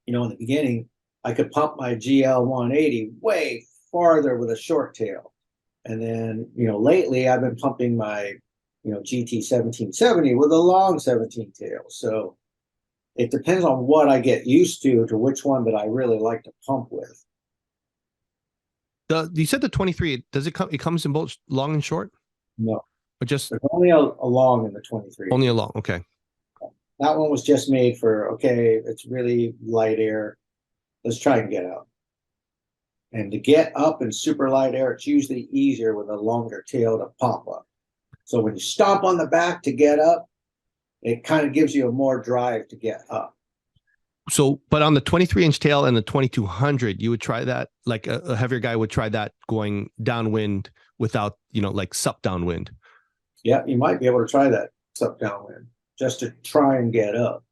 in the beginning, I could pump my GL 180 way farther with a short tail. And then, lately I've been pumping my, GT 1770 with a long 17 tail. So it depends on what I get used to which one that I really like to pump with. You said the 23, does it come, it comes in both long and short? No, Or just there's only a long in the 23. only a long? Okay. That one was just made for, okay, it's really light air. Let's try and get up. And to get up in super light air, it's usually easier with a longer tail to pop up. So when you stomp on the back to get up, it kind of gives you a more drive to get up. So, but on the 23-inch tail and the 2200, you would try that, like a heavier guy would try that going downwind without, like sup downwind. Yeah, you might be able to try that sup downwind just to try and get up.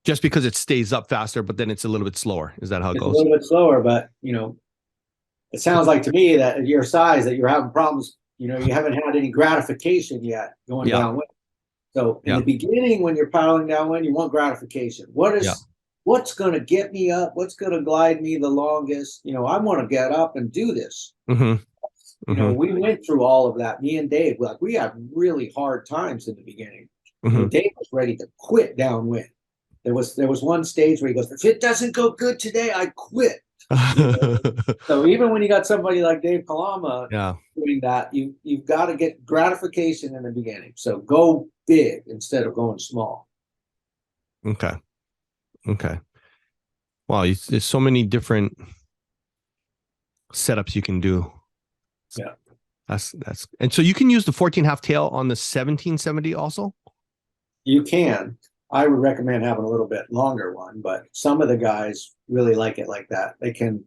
Just because it stays up faster, but then it's a little bit slower. Is that how it goes? A little bit slower, but it sounds like to me that at your size that you're having problems. You haven't had any gratification yet going downwind. So in the beginning, when you're paddling downwind, you want gratification. What's going to get me up? What's going to glide me the longest? I want to get up and do this. Mm-hmm. We went through all of that. Me and Dave, we had really hard times in the beginning. Mm-hmm. Dave was ready to quit downwind. There was one stage where he goes, if it doesn't go good today, I quit. So even when you got somebody like Dave Palama doing that, you've got to get gratification in the beginning. So go big instead of going small. Okay. Wow, there's so many different setups you can do. Yeah. That's and so you can use the 14.5 tail on the 1770 also? You can. I would recommend having a little bit longer one, but some of the guys really like it like that. They can,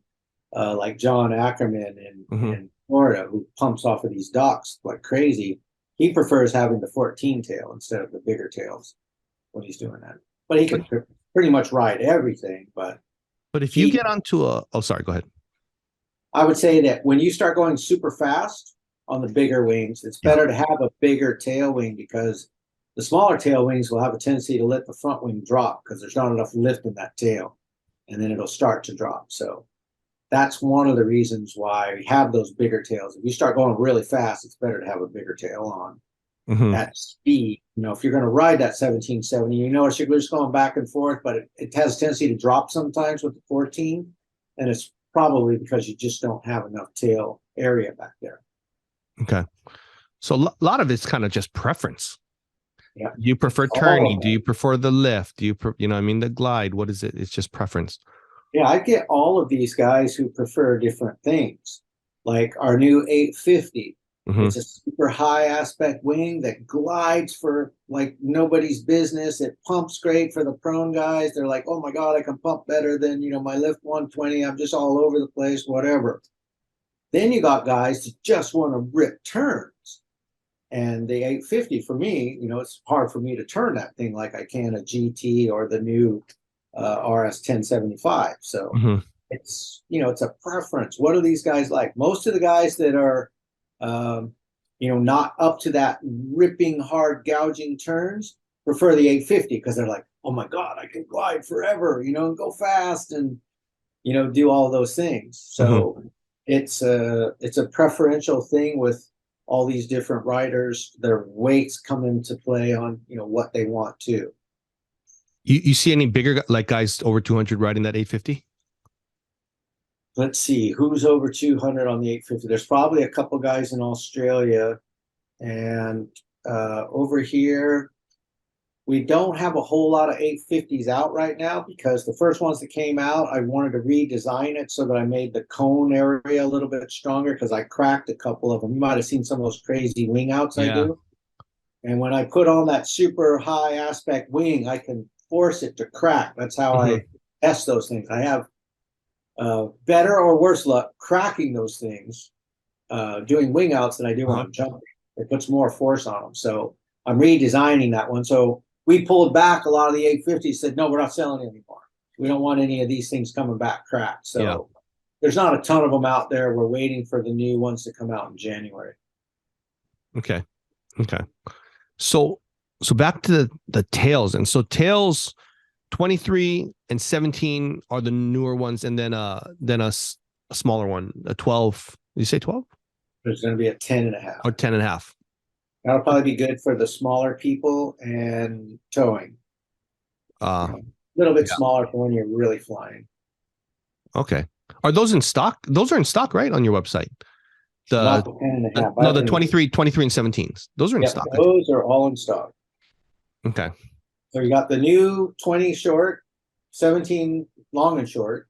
like John Ackerman in Florida, who pumps off of these docks like crazy. He prefers having the 14 tail instead of the bigger tails when he's doing that. But he can pretty much ride everything. But if you get onto sorry, go ahead. I would say that when you start going super fast on the bigger wings, it's better to have a bigger tail wing, because the smaller tail wings will have a tendency to let the front wing drop because there's not enough lift in that tail, and then it'll start to drop. So that's one of the reasons why we have those bigger tails. If you start going really fast, it's better to have a bigger tail on at speed. If you're going to ride that 1770, you're just going back and forth, but it has a tendency to drop sometimes with the 14, and it's probably because you just don't have enough tail area back there. Okay. So a lot of it's kind of just preference. Yeah. Do you prefer turning? Do you prefer the lift? Do you, the glide? What is it? It's just preference. Yeah, I get all of these guys who prefer different things. Like our new 850. It's a super high aspect wing that glides for like nobody's business. It pumps great for the prone guys. They're like, oh my God, I can pump better than, my lift 120. I'm just all over the place, whatever. Then you got guys that just want to rip turns. And the 850 for me, it's hard for me to turn that thing like I can a GT or the new RS 1075. So it's, it's a preference. What do these guys like? Most of the guys that are, not up to that ripping hard gouging turns prefer the 850 because they're like, oh my God, I can glide forever, and go fast and, do all those things. So it's a preferential thing with all these different riders. Their weights come into play on, what they want to. You see any bigger, like guys over 200 riding that 850? Let's see who's over 200 on the 850. There's probably a couple guys in Australia, and over here we don't have a whole lot of 850s out right now because the first ones that came out, I wanted to redesign it so that I made the cone area a little bit stronger because I cracked a couple of them. You might have seen some of those crazy wing outs I do. And when I put on that super high aspect wing, I can force it to crack. That's how I test those things. I have better or worse luck cracking those things, doing wing outs than I do when I'm jumping. It puts more force on them. So I'm redesigning that one. So we pulled back a lot of the 850s, said, no, we're not selling anymore. We don't want any of these things coming back cracked. So there's not a ton of them out there. We're waiting for the new ones to come out in January. Okay. Okay. So back to the tails. And so tails 23 and 17 are the newer ones, and then a smaller one, a 12. Did you say 12? There's going to be a 10.5. Or 10 and a half. That'll probably be good for the smaller people and towing. Uh, A little bit yeah. smaller for when you're really flying. Okay. Are those in stock? Those are in stock, right? On your website. Not the 10.5. No, the 23 and 17s. Those are in stock. Those are all in stock. Okay. So you got the new 20 short, 17 long and short,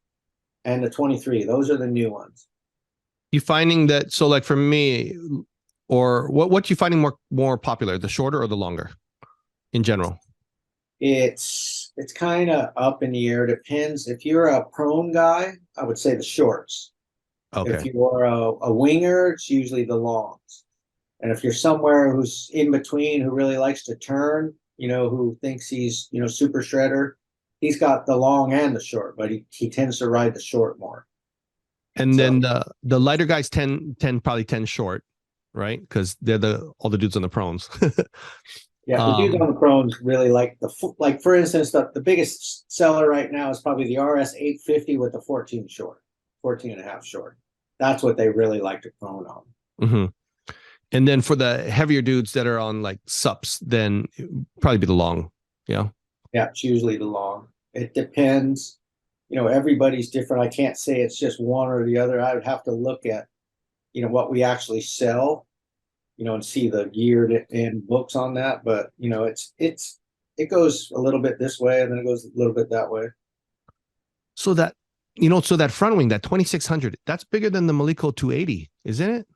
and the 23. Those are the new ones. You finding that, so like for me, or what you finding more popular, the shorter or the longer in general? It's kind of up in the air. Depends. If you're a prone guy, I would say the shorts. Okay. If you're a winger, it's usually the longs. And if you're somewhere who's in between, who really likes to turn, who thinks he's, super shredder, he's got the long and the short, but he tends to ride the short more. And so, then the lighter guys probably 10 short, right? Because they're all the dudes on the prones. Yeah, the dudes on the prones really like for instance, the biggest seller right now is probably the RS 850 with the 14 short, 14 and a half short. That's what they really like to prone on. Mm-hmm. And then for the heavier dudes that are on like sups, then probably be the long. Yeah. Yeah, it's usually the long. It depends. Everybody's different. I can't say it's just one or the other. I would have to look at, what we actually sell, and see the geared and books on that. But, it goes a little bit this way and then it goes a little bit that way. So that, that front wing, that 2600, that's bigger than the Maliko 280, isn't it?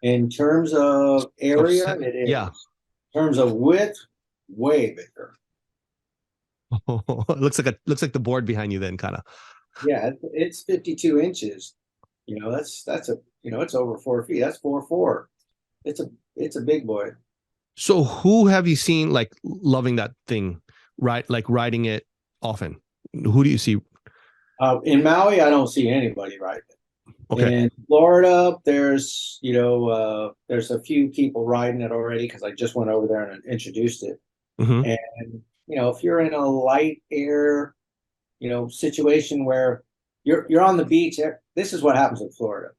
In terms of area, it is. Yeah. In terms of width, way bigger. It looks like the board behind you then, kind of. Yeah, it's 52 inches. That's it's over 4 feet. That's 4'4". It's a big boy. So who have you seen like loving that thing, right? Like riding it often? Who do you see? In Maui, I don't see anybody riding it. Okay. In Florida, there's a few people riding it already because I just went over there and introduced it. Mm-hmm. And if you're in a light air, situation where you're on the beach, this is what happens in Florida.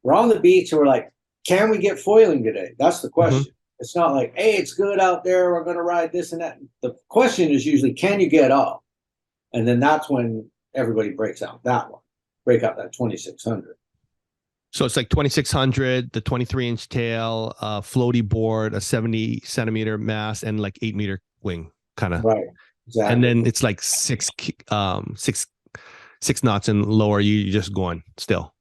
We're on the beach and we're like, can we get foiling today? That's the question. Mm-hmm. It's not like, hey, it's good out there, we're going to ride this and that. The question is usually, can you get up? And then that's when everybody breaks out that one. Break out that 2600. So it's like 2600, the 23-inch tail, floaty board, a 70 centimeter mast, and like 8 meter wing, kind of. Right. Exactly. And then it's like six knots and lower. You're just going still.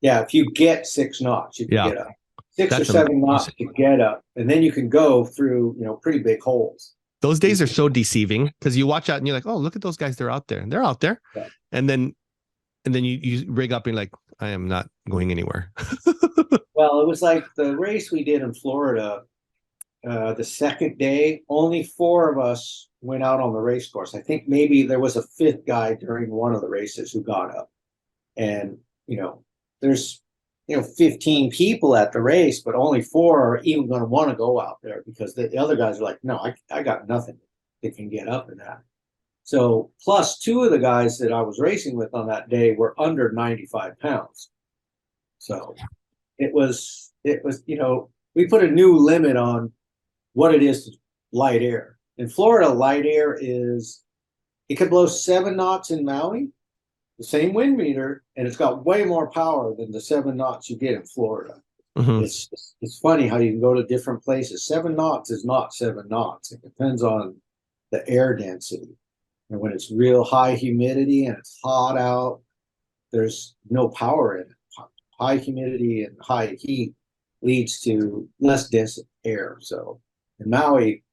Yeah, if you get 6 knots, you can get up. That's or 7 knots to get up, and then you can go through pretty big holes. Those days are so deceiving because you watch out and you're like, oh, look at those guys, they're out there. They're out there. Yeah. And then you rig up and you're like, I am not going anywhere. Well, it was like the race we did in Florida. The second day, only 4 of us went out on the race course. I think maybe there was a 5th guy during one of the races who got up. And, there's, 15 people at the race, but only 4 are even going to want to go out there because the other guys are like, no, I got nothing that can get up in that. So plus 2 of the guys that I was racing with on that day were under 95 pounds. So it was, we put a new limit on what it is to light air. In Florida, light air it could blow 7 knots in Maui, the same wind meter, and it's got way more power than the 7 knots you get in Florida. Mm-hmm. It's funny how you can go to different places. 7 knots is not 7 knots. It depends on the air density. And when it's real high humidity and it's hot out, there's no power in it. High humidity and high heat leads to less dense air. So in Maui,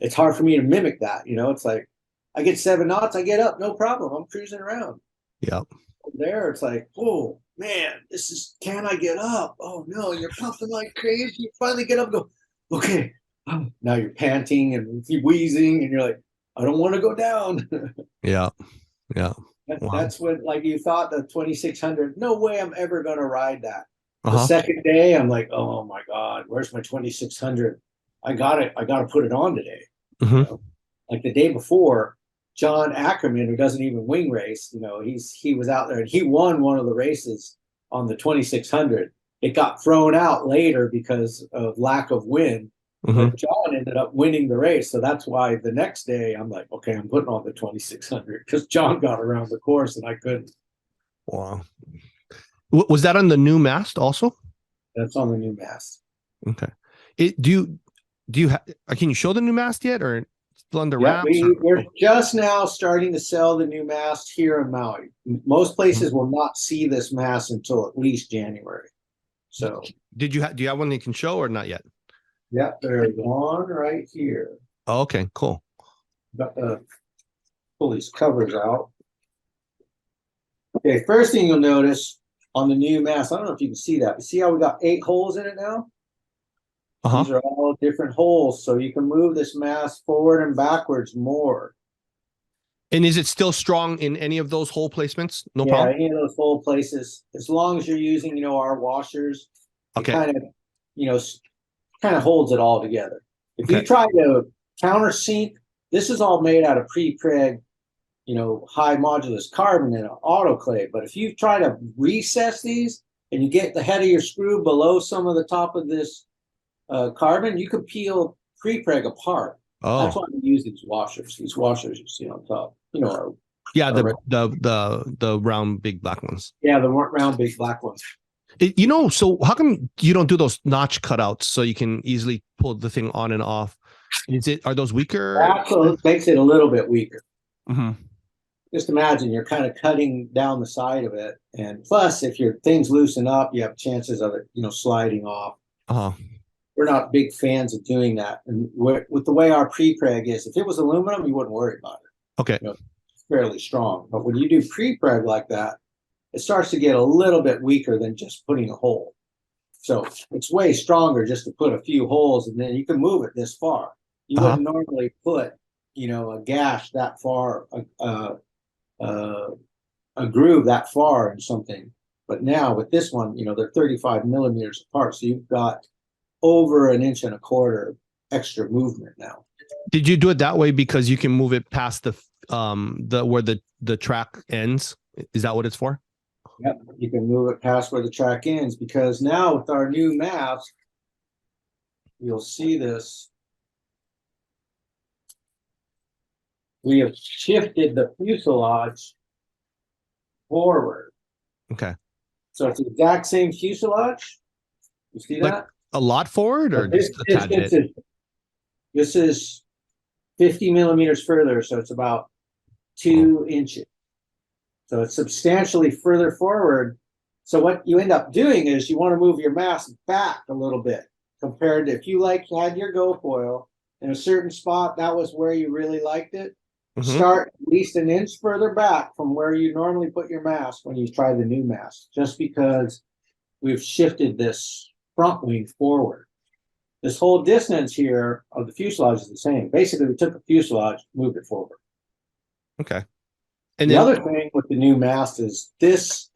it's hard for me to mimic that. It's like I get 7 knots, I get up, no problem. I'm cruising around. Yep. There, it's like, oh man, can I get up? Oh no, you're puffing like crazy. You finally get up and go, okay. Now you're panting and you're wheezing and you're like, I don't want to go down. Yeah. Yeah. Wow. That's what, like, you thought the 2600, no way I'm ever going to ride that. The Uh-huh. second day, I'm like, oh my God, where's my 2600? I got it. I got to put it on today. You Hmm. know, like the day before, John Ackerman, who doesn't even wing race, he was out there and he won one of the races on the 2600. It got thrown out later because of lack of wind, Hmm. but John ended up winning the race. So that's why the next day I'm like, okay, I'm putting on the 2600 because John got around the course and I couldn't. Wow. Was that on the new mast also? That's on the new Mast. Okay. Do you can you show the new mast yet, or still under Yeah, wraps? Or we're just now starting to sell the new mast here in Maui. Most Mhm. places will not see this mast until at least January. So, Do you have one that you can show or not yet? yeah, there's one right here. Oh, okay, cool. Got to pull these covers out. Okay, first thing you'll notice on the new mast, I don't know if you can see that, but see how we got 8 holes in it now? Uh-huh. These are all different holes, so you can move this mast forward and backwards more. And is it still strong in any of those hole placements? No Yeah, problem. any of those hole places, as long as you're using, our washers, it Okay. you know, kind of holds it all together. If Okay. you try to countersink, this is all made out of pre-preg, high modulus carbon and autoclave. But if you try to recess these and you get the head of your screw below some of the top of this carbon, you can peel pre-preg apart. That's Oh, why we use these washers. These washers you see on top, yeah. are The round big black ones. yeah, the round big black ones. So how come you don't do those notch cutouts so you can easily pull the thing on and off? Are those weaker? That makes it a little bit weaker. Mm-hmm. Just imagine you're kind of cutting down the side of it, and plus, if your things loosen up, you have chances of it, sliding off. Uh-huh. We're not big fans of doing that, and with the way our pre-preg is, if it was aluminum, you wouldn't worry about it. Okay. It's fairly strong, but when you do pre-preg like that, it starts to get a little bit weaker than just putting a hole. So it's way stronger just to put a few holes, and then you can move it this far. You Uh-huh. wouldn't normally put, a gash that far, a groove that far in something. But now with this one, they're 35 millimeters apart. So you've got over 1.25 inches extra movement now. Did you do it that way because you can move it past the where the track ends? Is that what it's for? Yep, you can move it past where the track ends because now with our new maps, you'll see this. We have shifted the fuselage forward. Okay. So it's the exact same fuselage. You see Like that? a lot forward or just a tad bit? This is 50 millimeters further, so it's about 2 inches. So it's substantially further forward. So what you end up doing is you want to move your mast back a little bit compared to if you had your GoFoil in a certain spot, that was where you really liked it. Mm-hmm. Start at least an inch further back from where you normally put your mast when you try the new mast, just because we've shifted this front wing forward. This whole distance here of the fuselage is the same. Basically, we took the fuselage, moved it forward. Okay. And the then other thing with the new mast is this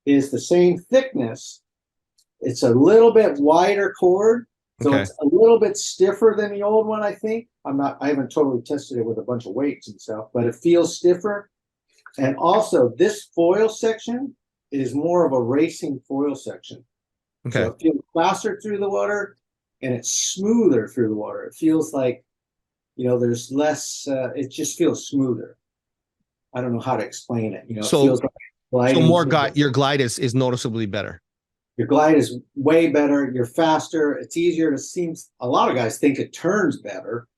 is the same thickness. It's a little bit wider cord, so okay. it's a little bit stiffer than the old one, I think. I haven't totally tested it with a bunch of weights and stuff, but it feels stiffer. And also, this foil section is more of a racing foil section. Okay. So it feels faster through the water and it's smoother through the water. It feels like, there's less, it just feels smoother. I don't know how to explain it. It feels like gliding. Your glide is noticeably better. Your glide is way better. You're faster. It's easier to seem. A lot of guys think it turns better.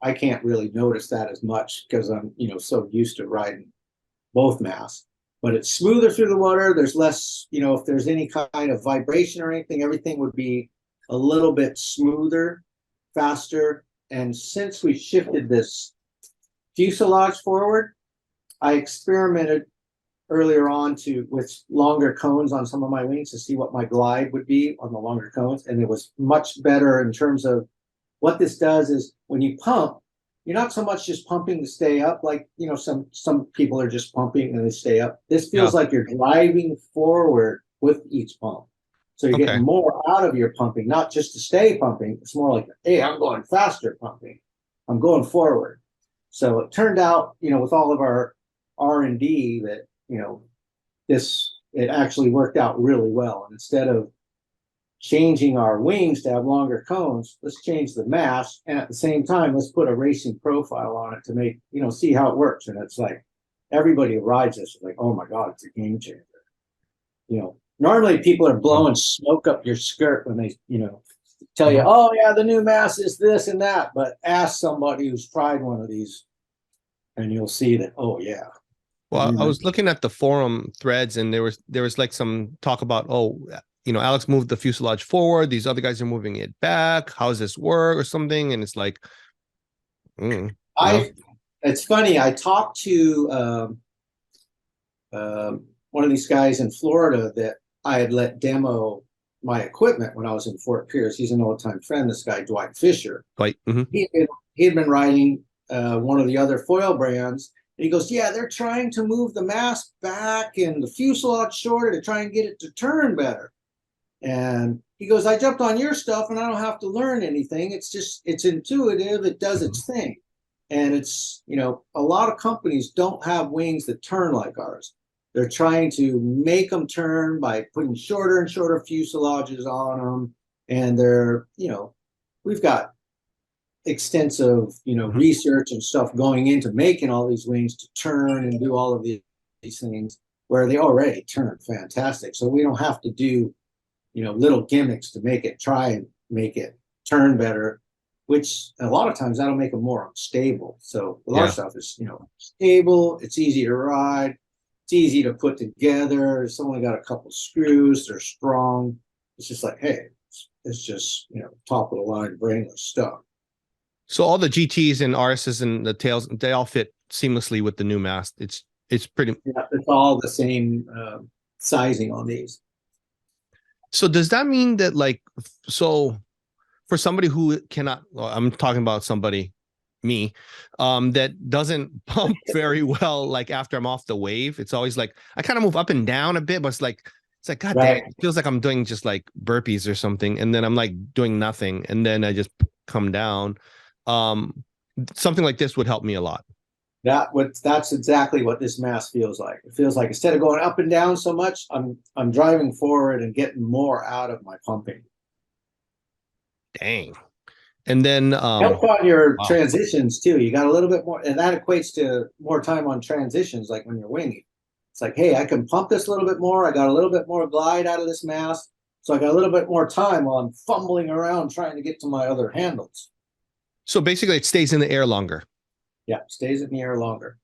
I can't really notice that as much because I'm, so used to riding both masts. But it's smoother through the water. There's less, if there's any kind of vibration or anything, everything would be a little bit smoother, faster. And since we shifted this fuselage forward, I experimented earlier on with longer cones on some of my wings to see what my glide would be on the longer cones. And it was much better in terms of what this does is when you pump, you're not so much just pumping to stay up, like, you know, some people are just pumping and they stay up. This feels Yeah. like you're driving forward with each pump. So you're getting Okay. more out of your pumping, not just to stay pumping. It's more like, hey, I'm going faster pumping. I'm going forward. So it turned out, you know, with all of our R&D that, you know, it actually worked out really well. And instead of changing our wings to have longer cones, let's change the mast, and at the same time, let's put a racing profile on it to make, you know, see how it works. And it's like everybody who rides this is like, oh my God, it's a game changer. You know, normally people are blowing smoke up your skirt when they, you know, tell you, oh yeah, the new mast is this and that. But ask somebody who's tried one of these and you'll see that, oh yeah. Well, I was looking at the forum threads, and there was like some talk about, oh, you know, Alex moved the fuselage forward. These other guys are moving it back. How does this work or something? And it's like, it's funny. I talked to one of these guys in Florida that I had let demo my equipment when I was in Fort Pierce. He's an old time friend. This guy, Dwight Fisher. Like, he had been riding one of the other foil brands. And he goes, yeah, they're trying to move the mast back and the fuselage shorter to try and get it to turn better. And he goes, I jumped on your stuff and I don't have to learn anything. It's just, it's intuitive. It does its thing. And it's, you know, a lot of companies don't have wings that turn like ours. They're trying to make them turn by putting shorter and shorter fuselages on them. And they're, you know, we've got extensive, you know, research and stuff going into making all these wings to turn and do all of these things where they already turn fantastic. So we don't have to do, you know, little gimmicks to make it, try and make it turn better, which a lot of times that'll make them more unstable. So a lot of stuff is, you know, stable. It's easy to ride. It's easy to put together. It's only got a couple screws. They're strong. It's just like, hey, it's just, you know, top of the line brainless stuff. So all the GTs and RSs and the tails, they all fit seamlessly with the new mast. It's pretty. Yeah, it's all the same sizing on these. So does that mean that, like, so for somebody who cannot, well, I'm talking about somebody, me, that doesn't pump very well, like after I'm off the wave, it's always like, I kind of move up and down a bit, but it's like, God damn, it feels like I'm doing just like burpees or something. And then I'm like doing nothing. And then I just come down. Something like this would help me a lot. That's exactly what this mast feels like. It feels like instead of going up and down so much, I'm driving forward and getting more out of my pumping. Dang. And then help on your transitions too. You got a little bit more, and that equates to more time on transitions, like when you're winging. It's like, hey, I can pump this a little bit more. I got a little bit more glide out of this mast. So I got a little bit more time while I'm fumbling around trying to get to my other handles. So basically it stays in the air longer. Yeah, stays in the air longer.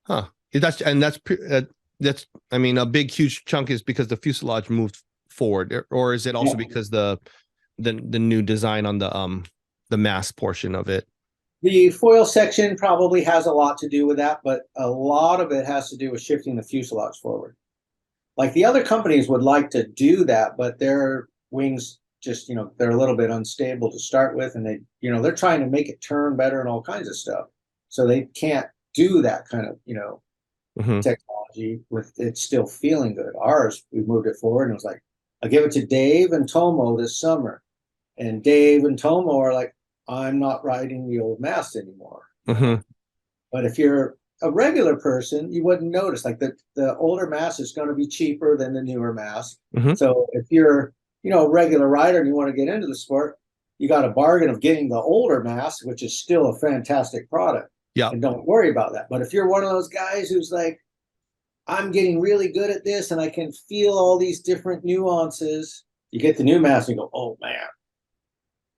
Huh. That's I mean, a big huge chunk is because the fuselage moved forward, or is it also because the new design on the mast portion of it? The foil section probably has a lot to do with that, but a lot of it has to do with shifting the fuselage forward. Like the other companies would like to do that, but their wings just, you know, they're a little bit unstable to start with, and they, you know, they're trying to make it turn better and all kinds of stuff. So they can't do that kind of, you know, technology with it still feeling good. Ours, we moved it forward and it was like, I'll give it to Dave and Tomo this summer. And Dave and Tomo are like, I'm not riding the old mast anymore. But if you're a regular person, you wouldn't notice. Like the older mast is going to be cheaper than the newer mast. So if you're, you know, a regular rider and you want to get into the sport, you got a bargain of getting the older mast, which is still a fantastic product. Yeah. And don't worry about that. But if you're one of those guys who's like, I'm getting really good at this and I can feel all these different nuances, you get the new mast and you go, oh man.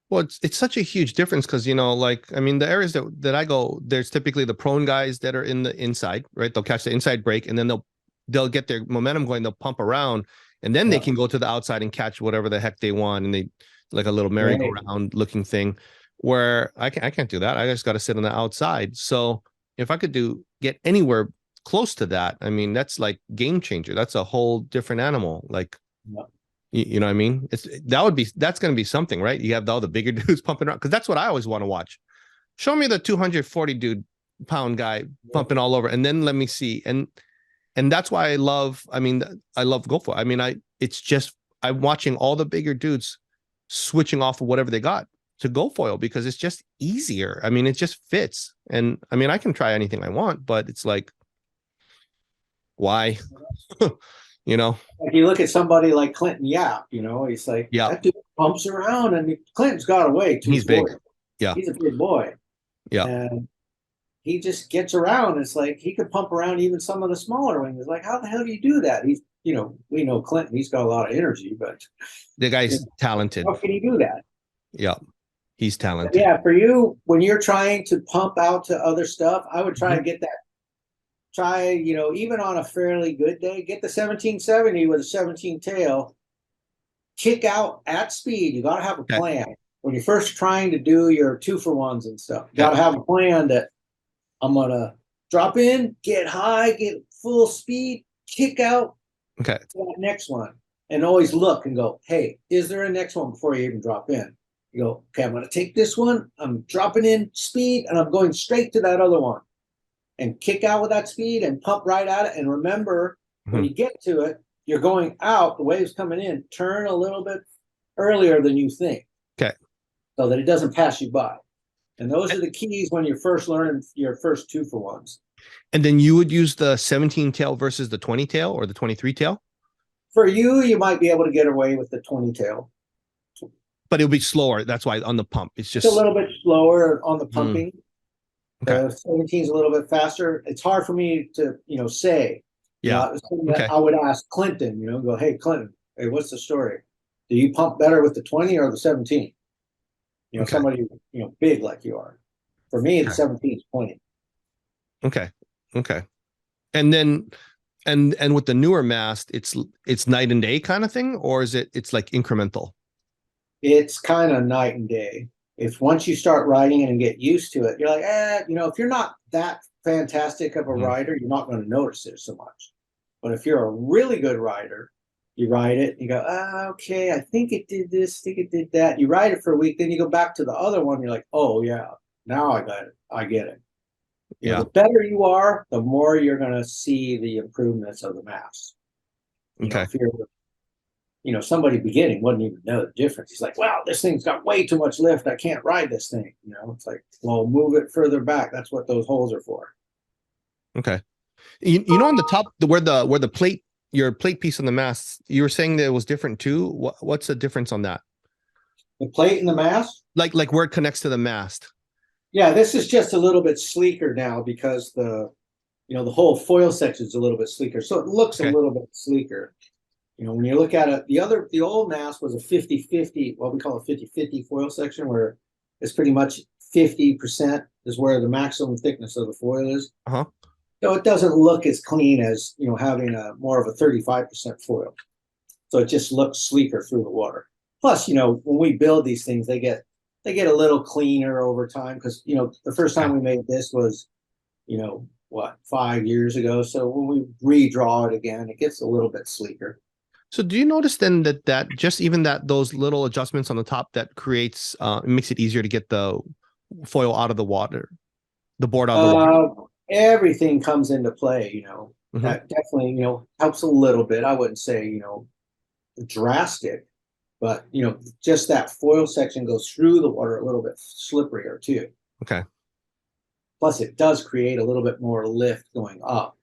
Well, it's such a huge difference because, you know, like, I mean, the areas that I go, there's typically the prone guys that are in the inside, right? They'll catch the inside brake and then they'll get their momentum going, they'll pump around, and then they can go to the outside and catch whatever the heck they want, and they like a little merry-go-round looking thing, where I can't do that. I just got to sit on the outside. So if I could get anywhere close to that, I mean, that's like game changer. That's a whole different animal. Like, you know what I mean? That's going to be something, right? You have all the bigger dudes pumping around, because that's what I always want to watch. show me the 240 pound guy pumping all over, and then let me see. And that's why I love. I mean, I love GoFoil. I mean, it's just I'm watching all the bigger dudes switching off of whatever they got to GoFoil because it's just easier. I mean, it just fits. And I mean, I can try anything I want, but it's like, why? You know? Like you look at somebody like Clinton Yap, you know, he's like, Yeah. that dude pumps around, and Clinton's got away. He's big. Yeah. He's a big boy. Yeah. And he just gets around. It's like he could pump around even some of the smaller wings. Like, how the hell do you do that? He's, you know, we know Clinton, he's got a lot of energy, but the guy's talented. How can he do that? Yeah. He's talented. But yeah, for you, when you're trying to pump out to other stuff, I would try to get that. Try, you know, even on a fairly good day, get the 1770 with a 17 tail, kick out at speed. You got to have a plan. When you're first trying to do your 2-for-1s and stuff, you got to have a plan that I'm going to drop in, get high, get full speed, kick out to that next one. And always look and go, hey, is there a next one before you even drop in? You go, okay, I'm going to take this one. I'm dropping in speed, and I'm going straight to that other one. And kick out with that speed and pump right at it. And remember, when you get to it, you're going out, the wave's coming in, turn a little bit earlier than you think. Okay. So that it doesn't pass you by. And those are the keys when you're first learning your first 2-for-1s. And then you would use the 17 tail versus the 20 tail or the 23 tail? For you, you might be able to get away with the 20 tail. But it'll be slower. That's why on the pump, it's just a little bit slower on the pumping. Okay. 17 is a little bit faster. It's hard for me to, you know, say. Yeah. I would ask Clinton, you know, go, hey, Clinton, hey, what's the story? Do you pump better with the 20 or the 17? You know, somebody, you know, big like you are. For me, the 17 is 20. Okay. Okay. And then, and with the newer mast, it's night and day kind of thing, or is it's like incremental? It's kind of night and day. If once you start riding it and get used to it, you're like, you know, if you're not that fantastic of a rider, you're not going to notice it so much. But if you're a really good rider, you ride it, you go, okay, I think it did this, I think it did that. You ride it for a week, then you go back to the other one, you're like, oh yeah, now I got it. I get it. You know, the better you are, the more you're going to see the improvements of the mast. Okay. If you're, you know, somebody beginning wouldn't even know the difference. He's like, wow, this thing's got way too much lift. I can't ride this thing. You know, it's like, well, move it further back. That's what those holes are for. Okay. You know, on the top, where the plate, your plate piece on the mast, you were saying that it was different too. What's the difference on that? The plate in the mast? Like where it connects to the mast. Yeah, this is just a little bit sleeker now because the whole foil section is a little bit sleeker. So it looks a little bit sleeker. You know, when you look at it, the old mast was a 50-50, what we call a 50-50 foil section, where it's pretty much 50% is where the maximum thickness of the foil is. So it doesn't look as clean as, you know, having a more of a 35% foil. So it just looks sleeker through the water. Plus, you know, when we build these things, they get a little cleaner over time because, you know, the first time we made this was, you know, 5 years ago. So when we redraw it again, it gets a little bit sleeker. So do you notice then that just even those little adjustments on the top that creates it makes it easier to get the foil out of the water, the board out of the water? Everything comes into play, you know. That definitely, you know, helps a little bit. I wouldn't say, you know, drastic, but, you know, just that foil section goes through the water a little bit slipperier too. Okay. Plus it does create a little bit more lift going up.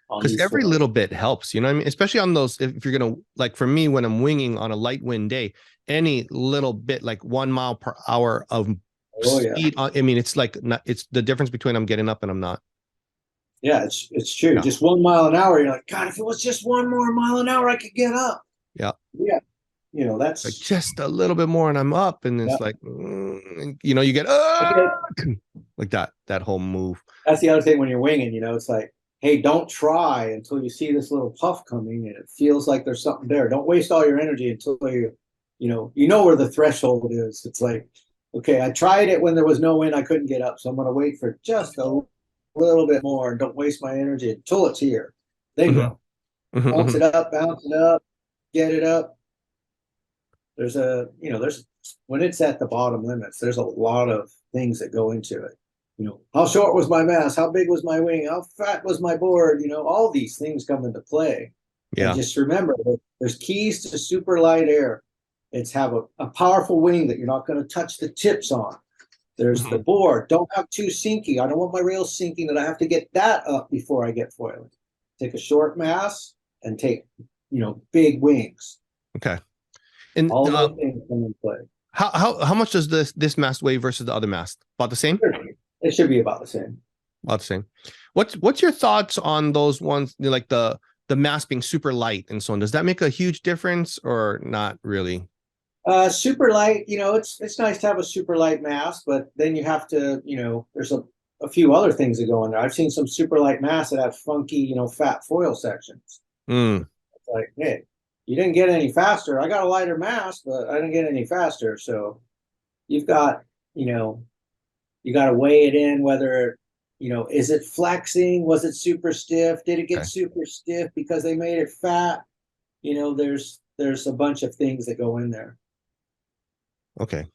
Because every little bit helps, you know what I mean? Especially on those, if you're going to, like for me, when I'm winging on a light wind day, any little bit, like 1 mile per hour of speed, I mean, it's like, it's the difference between I'm getting up and I'm not. Yeah, it's true. Just 1 mile an hour, you're like, God, if it was just 1 more mile an hour, I could get up. Yeah. Yeah. You know, that's like just a little bit more and I'm up, and it's like, you know, you get like that whole move. That's the other thing when you're winging, you know, it's like, hey, don't try until you see this little puff coming and it feels like there's something there. Don't waste all your energy until you know where the threshold is. It's like, okay, I tried it when there was no wind, I couldn't get up, so I'm going to wait for just a little bit more and don't waste my energy until it's here. Then go. Bounce it up, get it up. There's when it's at the bottom limits, there's a lot of things that go into it. You know, how short was my mast? How big was my wing? How fat was my board? You know, all these things come into play. And Yeah. just remember that there's keys to super light air. It's have a powerful wing that you're not going to touch the tips on. There's the Mhm. board. Don't have too sinky. I don't want my rails sinking that I have to get that up before I get foiling. Take a short mast and take, you know, big wings. Okay. And All those things come into play. how much does this mast weigh versus the other mast? About the same? It should be about the same. About the same. What's your thoughts on those ones, you know, like the mast being super light and so on? Does that make a huge difference or not really? Super light, you know, it's nice to have a super light mast, but then you have to, you know, there's a few other things that go in there. I've seen some super light masts that have funky, you know, fat foil sections. Mm, It's like, hey, you didn't get any faster. I got a lighter mast, but I didn't get any faster. So you've got, you know, you got to weigh it in whether, you know, is it flexing? Was it super stiff? Did it get okay. super stiff because they made it fat? You know, there's a bunch of things that go in there. Okay.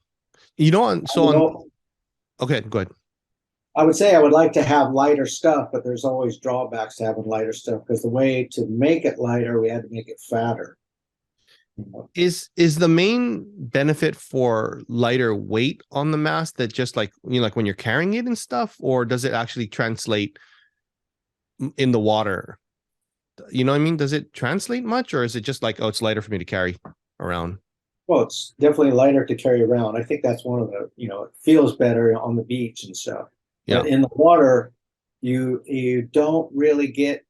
You know, You know, okay, go ahead. I would say I would like to have lighter stuff, but there's always drawbacks to having lighter stuff because the way to make it lighter, we had to make it fatter. You know? Is the main benefit for lighter weight on the mast that just like, you know, like when you're carrying it and stuff, or does it actually translate in the water? You know what I mean? Does it translate much, or is it just like, oh, it's lighter for me to carry around? Well, it's definitely lighter to carry around. I think that's one of the, you know, it feels better on the beach and stuff. Yeah. But in the water, you don't really get,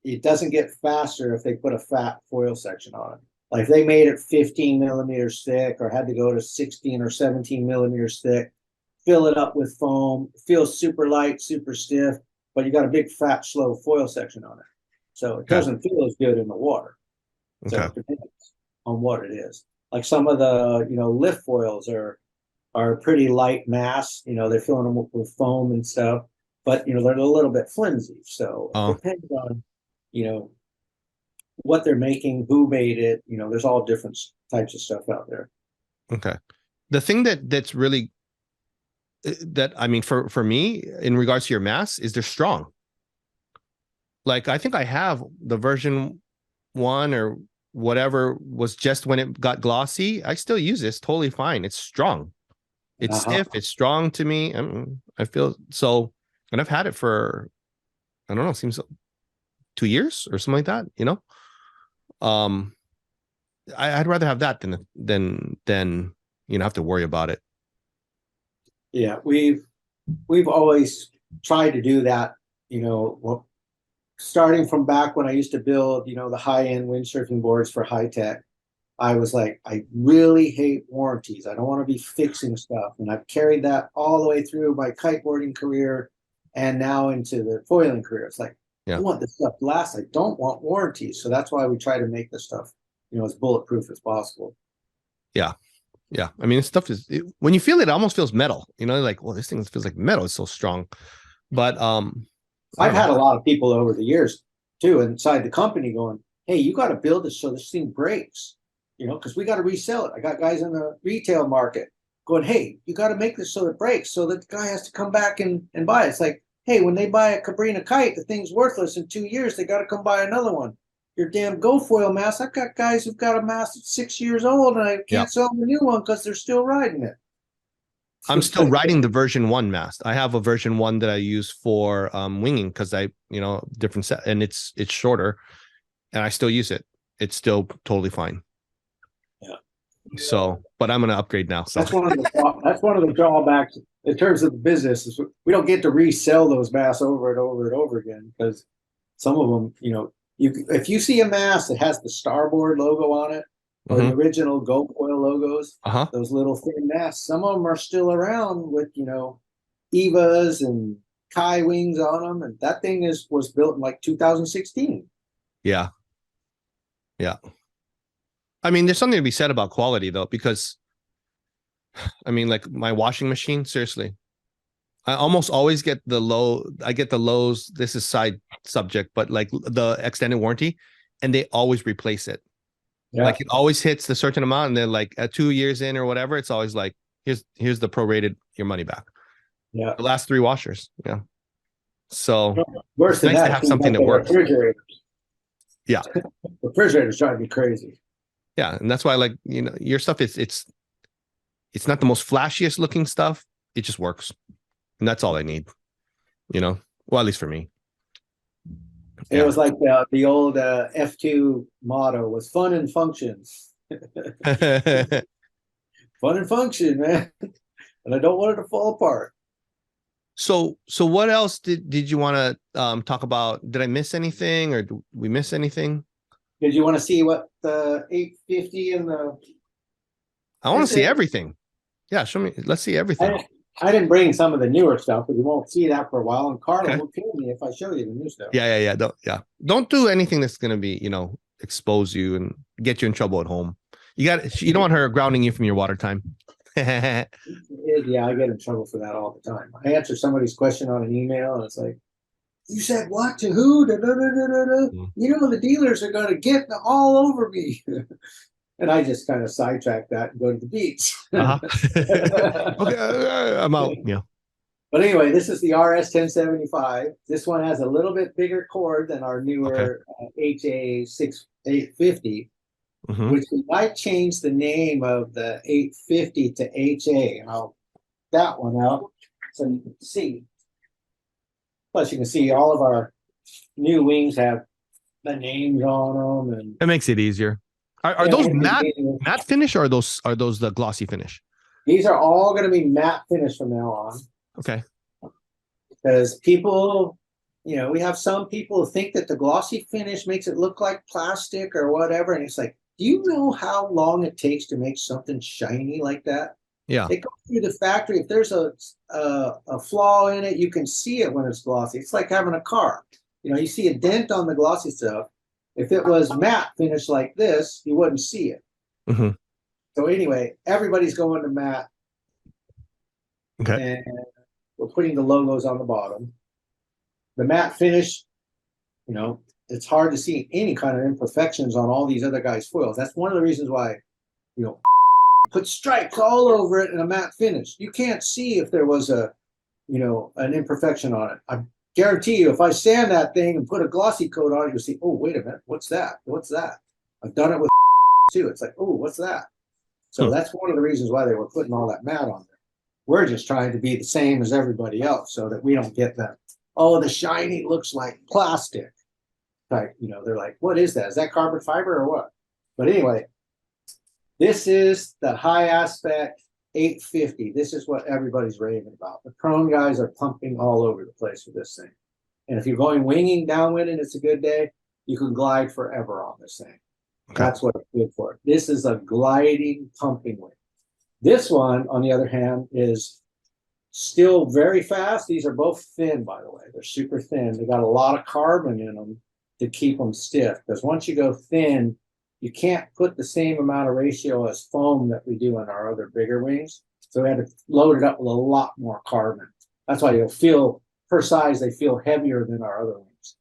it doesn't get faster if they put a fat foil section on it. Like if they made it 15 millimeters thick or had to go to 16 or 17 millimeters thick, fill it up with foam, it feels super light, super stiff, but you got a big fat slow foil section on it. So it Okay. doesn't feel as good in the water. So Okay. it depends on what it is. Like some of the, you know, lift foils are pretty light mass, you know, they're filling them with foam and stuff, but you know, they're a little bit flimsy. So it Oh, depends on, you know, what they're making, who made it, you know, there's all different types of stuff out there. okay. The thing that's really that I mean for me in regards to your mass is they're strong. Like I think I have the version one or whatever was just when it got glossy. I still use this totally fine. It's strong. It's Uh-huh. stiff. It's strong to me. I feel so, and I've had it for I don't know, seems 2 years or something like that. You know, um, I'd rather have that than you know have to worry about it. Yeah, we've always tried to do that, you know, well, starting from back when I used to build, you know, the high-end windsurfing boards for high tech. I was like, I really hate warranties. I don't want to be fixing stuff. And I've carried that all the way through my kiteboarding career and now into the foiling career. It's like, I Yeah, want this stuff to last. I don't want warranties. So that's why we try to make this stuff, you know, as bulletproof as possible. yeah, yeah. I mean, this stuff is when you feel it, it almost feels metal. You know, like well, this thing feels like metal. It's so strong. But I I've don't know. had a lot of people over the years too inside the company going, hey, you got to build this so this thing breaks, you know, because we got to resell it. I got guys in the retail market going, hey, you got to make this so it breaks so that the guy has to come back and buy it. It's like, hey, when they buy a Cabrina kite, the thing's worthless in 2 years. They got to come buy another one. Your damn GoFoil mask. I've got guys who've got a mask that's 6 years old and I Yeah, can't sell them a new one because they're still riding it. I'm It's still like, riding the version one mast. I have a version one that I use for winging because I you know different set and it's shorter and I still use it. It's still totally fine. yeah. So, but I'm gonna upgrade now. So That's one of the drawbacks in terms of the business is we don't get to resell those masks over and over and over again because some of them, you know, you if you see a mask that has the Starboard logo on it or the mm-hmm. original GoFoil logos, Uh-huh. those little thin masks, some of them are still around with you know Evas and Kai wings on them, and that thing was built in like 2016. Yeah. Yeah. I mean, there's something to be said about quality though, because I mean, like my washing machine, seriously. I almost always get I get the lows. This is side subject, but like the extended warranty, and they always replace it. Yeah. Like it always hits the certain amount, and then like at 2 years in or whatever, it's always like here's the prorated your money back. Yeah. The last 3 washers. Yeah. So Worse it's than nice to that, have things something like that the works. refrigerator. Yeah. Refrigerators drive me crazy. Yeah. And that's why like, your stuff is it's not the most flashiest looking stuff. It just works. And that's all I need, Well, at least for me. It Yeah. was like the old F2 motto was fun and functions. Fun and function, man. And I don't want it to fall apart. So what else did you want to talk about? Did I miss anything or did we miss anything? Did you want to see what the 850 and the I want to this see is? everything. Yeah, show me. Let's see everything. I didn't bring some of the newer stuff, but you won't see that for a while. And Carla Okay. will kill me if I show you the new stuff. Yeah. Don't do anything that's gonna be, expose you and get you in trouble at home. You don't want her grounding you from your water time. Yeah, I get in trouble for that all the time. I answer somebody's question on an email, and it's like, "You said what to who? Da, da, da, da, da, da. The dealers are going to get all over me." And I just kind of sidetrack that and go to the beach. Okay, I'm out. Yeah. But anyway, this is the RS 1075. This one has a little bit bigger cord than our newer HA 850. Which we might change the name of the 850 to HA. I'll that one out so you can see. Plus, you can see all of our new wings have the names on them, and it makes it easier. Are those matte finish, or are those the glossy finish? These are all going to be matte finish from now on. Okay. Because people, we have some people who think that the glossy finish makes it look like plastic or whatever, and it's like, do you know how long it takes to make something shiny like that? Yeah. It goes through the factory. If there's a flaw in it, you can see it when it's glossy. It's like having a car. You see a dent on the glossy stuff. If it was matte finish like this, you wouldn't see it. So anyway, everybody's going to matte. Okay. And we're putting the logos on the bottom. The matte finish, it's hard to see any kind of imperfections on all these other guys' foils. That's one of the reasons why, put stripes all over it in a matte finish. You can't see if there was an imperfection on it. I guarantee you, if I sand that thing and put a glossy coat on it, you'll see, oh, wait a minute, what's that? What's that? I've done it with too. It's like, oh, what's that? So that's one of the reasons why they were putting all that matte on there. We're just trying to be the same as everybody else so that we don't get that, oh, the shiny looks like plastic. Like, they're like, what is that? Is that carbon fiber or what? But anyway, this is the high aspect 850. This is what everybody's raving about. The prone guys are pumping all over the place with this thing. And if you're going winging downwind and it's a good day, you can glide forever on this thing. Okay. That's what it's good for. This is a gliding pumping wing. This one, on the other hand, is still very fast. These are both thin, by the way. They're super thin. They got a lot of carbon in them to keep them stiff. Because once you go thin, you can't put the same amount of ratio as foam that we do on our other bigger wings. So we had to load it up with a lot more carbon. That's why you'll feel, per size, they feel heavier than our other wings.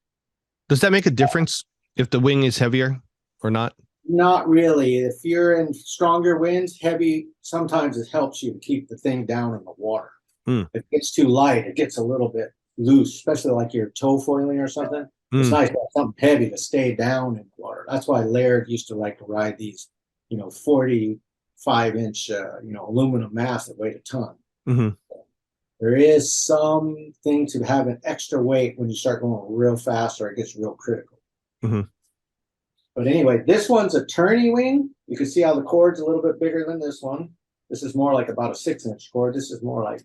Does that make a difference if the wing is heavier or not? Not really. If you're in stronger winds, heavy, sometimes it helps you to keep the thing down in the water. If it gets too light, it gets a little bit loose, especially like you're tow foiling or something. It's nice to have something heavy to stay down in the water. That's why Laird used to like to ride these, 45-inch, aluminum masts that weighed a ton. There is something to have an extra weight when you start going real fast, or it gets real critical. But anyway, this one's a tourney wing. You can see how the cord's a little bit bigger than this one. This is more like about a 6-inch cord. This is more like,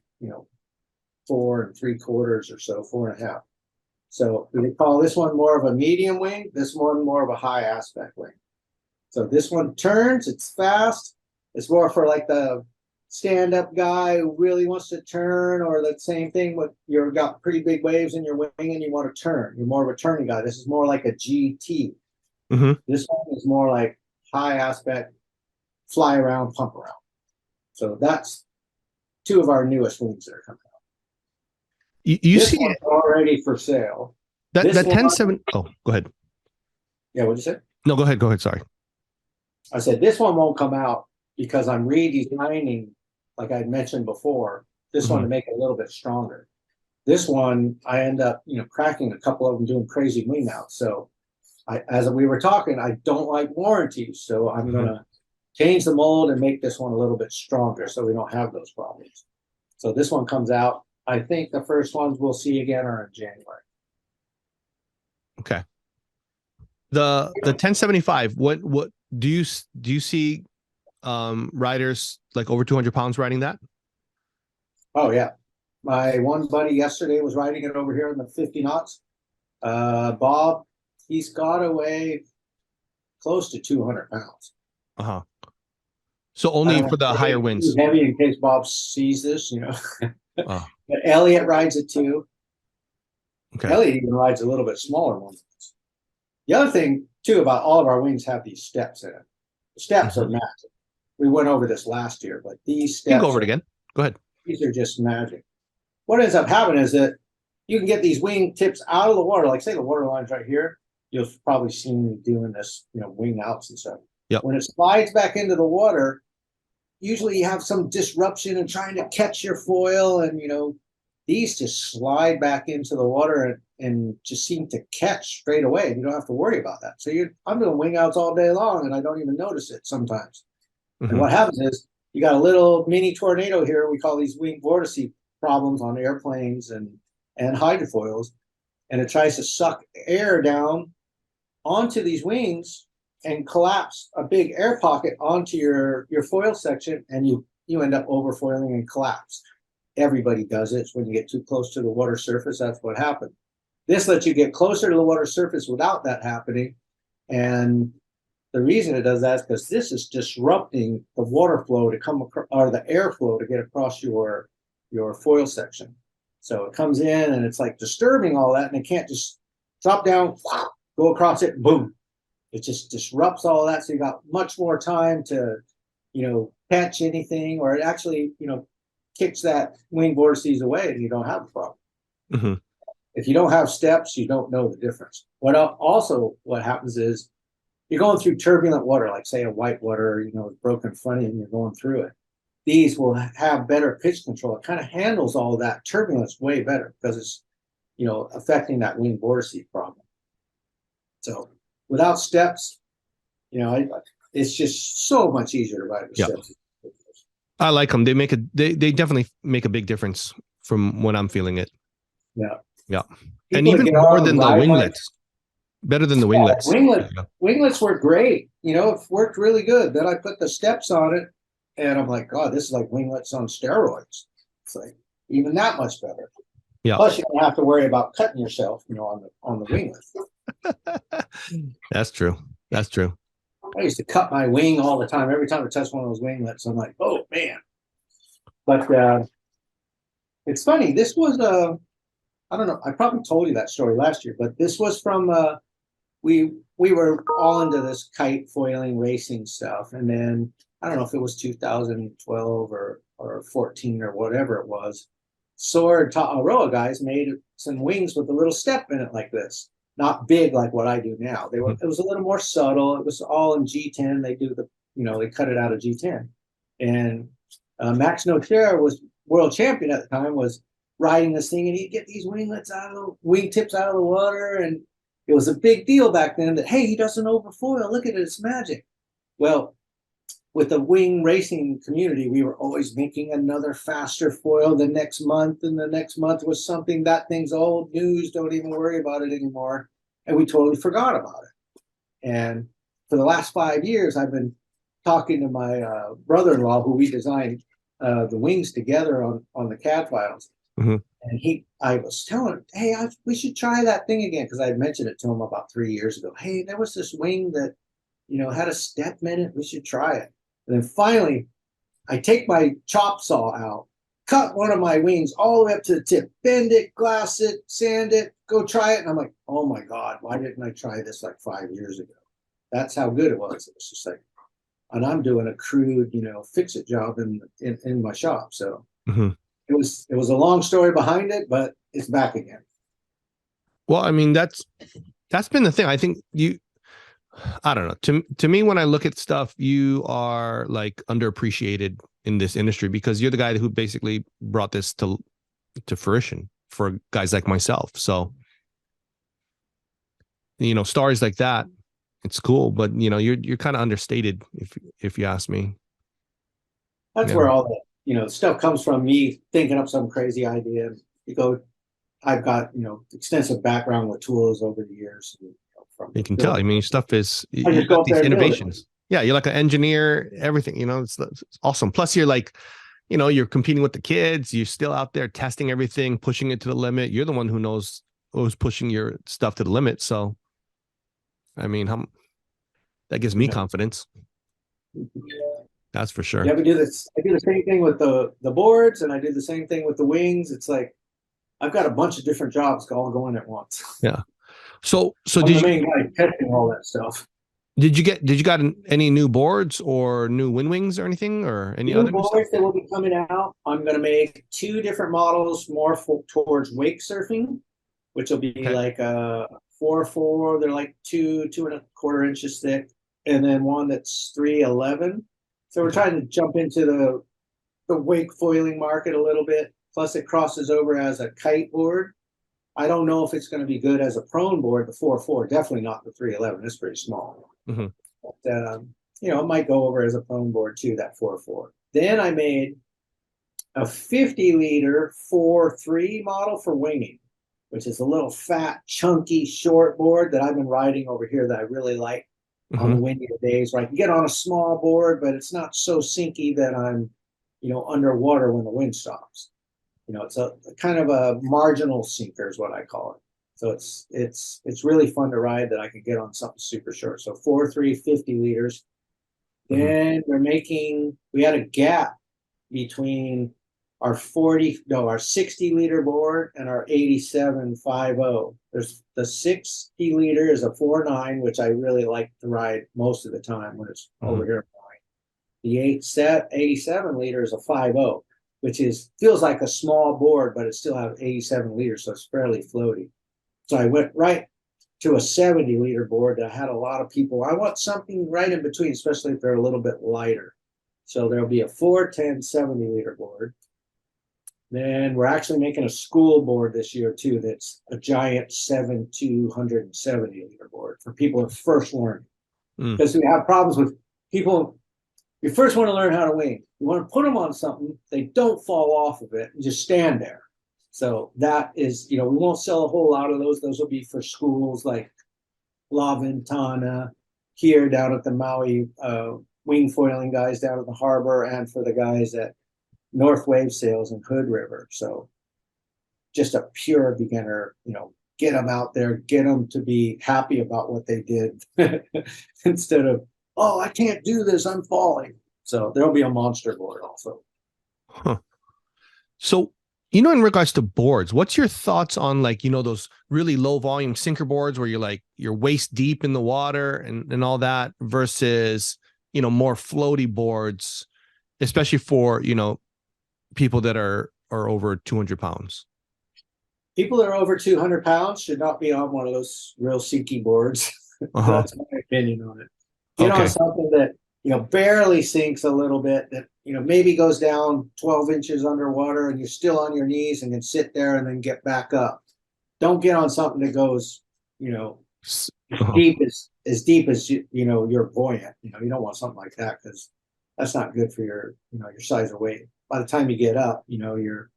4 3/4 or so, 4.5. So we call this one more of a medium wing, this one more of a high aspect wing. So this one turns, it's fast. It's more for like the stand-up guy who really wants to turn, or the same thing with you've got pretty big waves in your wing and you want to turn. You're more of a turning guy. This is more like a GT. This one is more like high aspect, fly around, pump around. So that's two of our newest wings that are coming out. You this see one's already for sale. That 1070. Oh, go ahead. Yeah, what'd you say? No, go ahead. Sorry. I said, this one won't come out because I'm redesigning, like I mentioned before, this one to make it a little bit stronger. This one, I end up, cracking a couple of them doing crazy wing outs. So as we were talking, I don't like warranties. So I'm going to change the mold and make this one a little bit stronger so we don't have those problems. So this one comes out. I think the first ones we'll see again are in January. Okay. The 1075, what do you see riders like over 200 pounds riding that? Oh yeah. My one buddy yesterday was riding it over here in the 50 knots. Bob, he's got to weigh close to 200 pounds. Uh-huh. So only for the higher winds. Heavy in case Bob sees this, Oh. But Elliot rides it too. Okay. Elliot even rides a little bit smaller ones. The other thing too about all of our wings have these steps in it. The steps are magic. We went over this last year, but these steps. You can go over it again. Go ahead. These are just magic. What ends up happening is that you can get these wing tips out of the water. Like say the water line's right here. You'll probably see me doing this, wing outs and stuff. Yep. When it slides back into the water, usually you have some disruption in trying to catch your foil, and these just slide back into the water and just seem to catch straight away. And you don't have to worry about that. So I'm doing wing outs all day long and I don't even notice it sometimes. And what happens is you got a little mini tornado here. We call these wing vortice problems on airplanes and hydrofoils. And it tries to suck air down onto these wings and collapse a big air pocket onto your foil section, and you end up overfoiling and collapse. Everybody does it. When you get too close to the water surface, that's what happened. This lets you get closer to the water surface without that happening. And the reason it does that is because this is disrupting the water flow to come across, or the airflow to get across your foil section. So it comes in and it's like disturbing all that, and it can't just drop down, go across it, boom. It just disrupts all that. So you got much more time to, catch anything, or it actually, kicks that wing vortices away and you don't have a problem. If you don't have steps, you don't know the difference. What happens is you're going through turbulent water, like say a white water, broken funny, and you're going through it. These will have better pitch control. It kind of handles all that turbulence way better because it's, affecting that wing vortice problem. So without steps, it's just so much easier to ride with steps. I like them. They definitely make a big difference from when I'm feeling it. Yeah. And even more than the winglets. Better than the winglets. Winglets work great. It worked really good. Then I put the steps on it and I'm like, God, this is like winglets on steroids. It's like even that much better. Yeah. Plus you don't have to worry about cutting yourself, on the winglets. That's true. I used to cut my wing all the time. Every time I touched one of those winglets, I'm like, oh man. But it's funny. This was I don't know. I probably told you that story last year, but this was from we were all into this kite foiling racing stuff, and then I don't know if it was 2012 or 14 or whatever it was. Sword Ta'aroa guys made some wings with a little step in it like this. Not big like what I do now. It was a little more subtle. It was all in G10. They do they cut it out of G10. And Max Notier was world champion at the time, was riding this thing, and he'd get these winglets wing tips out of the water. And it was a big deal back then that, hey, he doesn't overfoil. Look at it. It's magic. Well, with the wing racing community, we were always making another faster foil the next month, and the next month was something that thing's old news. Don't even worry about it anymore. And we totally forgot about it. And for the last 5 years, I've been talking to my brother-in-law, who we designed the wings together on the CAD files. And I was telling him, hey, we should try that thing again, because I had mentioned it to him about 3 years ago. Hey, there was this wing that, had a step in it. We should try it. And then finally, I take my chop saw out, cut one of my wings all the way up to the tip, bend it, glass it, sand it, go try it. And I'm like, oh my God, why didn't I try this like 5 years ago? That's how good it was. It was just like, and I'm doing a crude, fix-it job in my shop. So it was a long story behind it, but it's back again. Well, I mean, that's been the thing. I think I don't know. To me, when I look at stuff, you are like underappreciated in this industry because you're the guy who basically brought this to fruition for guys like myself. So, stories like that, it's cool, but you're kind of understated if you ask me. That's Yeah. where all the stuff comes from. Me thinking up some crazy idea. You go. I've got extensive background with tools over the years. From You can tell. I building. mean, your stuff is I you just go got up there these and build it. innovations. Yeah, you're like an engineer. Everything. It's awesome. Plus, you're like, you're competing with the kids. You're still out there testing everything, pushing it to the limit. You're the one who knows who's pushing your stuff to the limit. So, I mean, that gives me confidence. That's for sure. Yeah, we do this. I do the same thing with the boards, and I do the same thing with the wings. It's like I've got a bunch of different jobs all going at once. Yeah. So I'm did the you main guy testing all that stuff. did you got any new boards or new wind wings or anything or any New other new stuff? boards that will be coming out. I'm going to make two different models more towards wake surfing, which will be Okay. like a 4.4. They're like 2.25 inches thick, and then one that's 3.11. So we're Okay. trying to jump into the wake foiling market a little bit. Plus, it crosses over as a kite board. I don't know if it's going to be good as a prone board. The 4.4, definitely not the 3.11. It's pretty small. Mm-hmm. But, it might go over as a prone board too, that 4.4. Then I made a 50-liter 4.3 model for winging, which is a little fat, chunky, short board that I've been riding over here that I really like on the Mm-hmm. windier days, where I can get on a small board, but it's not so sinky that I'm, underwater when the wind stops. It's a kind of a marginal sinker is what I call it. So it's really fun to ride that I can get on something super short. So 4.3, 50 liters. Mm-hmm. Then we had a gap between our 60-liter board and our 87.50. There's the 60-liter is a 4.9, which I really like to ride most of the time when it's Mm-hmm. over here. The 87-liter is a 5.0, which feels like a small board, but it still has 87 liters, so it's fairly floaty. So I went right to a 70-liter board that had a lot of people. I want something right in between, especially if they're a little bit lighter. So there'll be a 410 70-liter board. Then we're actually making a school board this year too. That's a giant 270-liter board for people that first learn. Mm. Because we have problems with people. You first want to learn how to wing. You want to put them on something, they don't fall off of it and just stand there. So that is, we won't sell a whole lot of those. Those will be for schools like La Ventana here down at the Maui wing foiling guys down at the harbor, and for the guys at North Wave Sales in Hood River. So just a pure beginner, get them out there, get them to be happy about what they did instead of, oh, I can't do this, I'm falling. So there'll be a monster board also. Huh. So, in regards to boards, what's your thoughts on those really low volume sinker boards where you're waist deep in the water and all that versus, more floaty boards, especially for, people that are over 200 pounds? People that are over 200 pounds should not be on one of those real sinky boards. Uh-huh. That's my opinion on it. Get Okay. on something that, barely sinks a little bit, that, maybe goes down 12 inches underwater and you're still on your knees and can sit there and then get back up. Don't get on something that goes, Uh-huh. deep as you're buoyant. You don't want something like that because that's not good for your, your size of weight. By the time you get up, you're,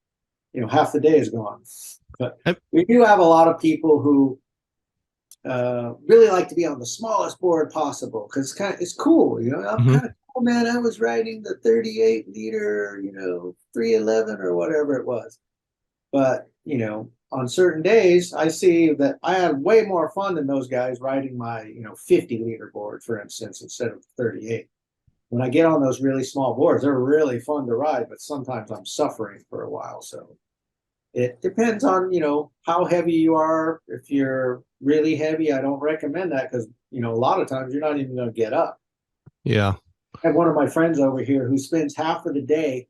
half the day is gone. But we do have a lot of people who really like to be on the smallest board possible because it's cool. I'm Mhm. kind of cool, man. I was riding the 38-liter, 3.11 or whatever it was. But on certain days, I see that I have way more fun than those guys riding my 50-liter board, for instance, instead of 38. When I get on those really small boards, they're really fun to ride, but sometimes I'm suffering for a while. So it depends on, how heavy you are. If you're really heavy, I don't recommend that because, a lot of times you're not even going to get up. Yeah. I have one of my friends over here who spends half of the day